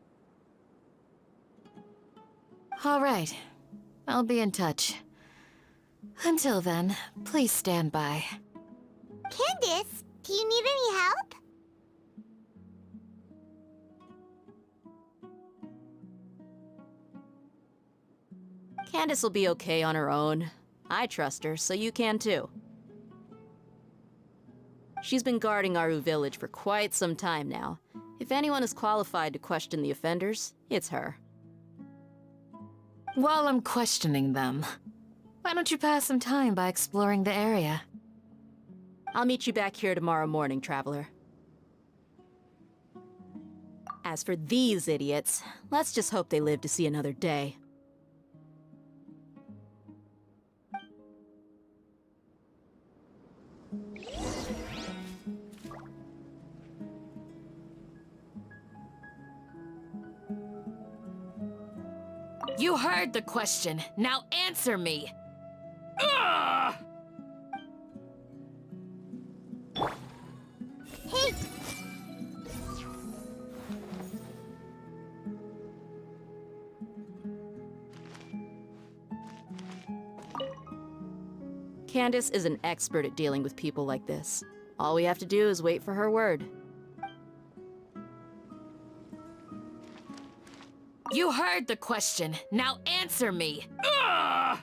All right. I'll be in touch. Until then, please stand by. Candace, do you need any help? Candace will be okay on her own. I trust her, so you can too. She's been guarding Aaru Village for quite some time now. If anyone is qualified to question the offenders, it's her. While I'm questioning them, why don't you pass some time by exploring the area? I'll meet you back here tomorrow morning, Traveler. As for these idiots, let's just hope they live to see another day. You heard the question. Now answer me. Ugh! Hey! Candace is an expert at dealing with people like this. All we have to do is wait for her word. You heard the question. Now answer me. Ugh!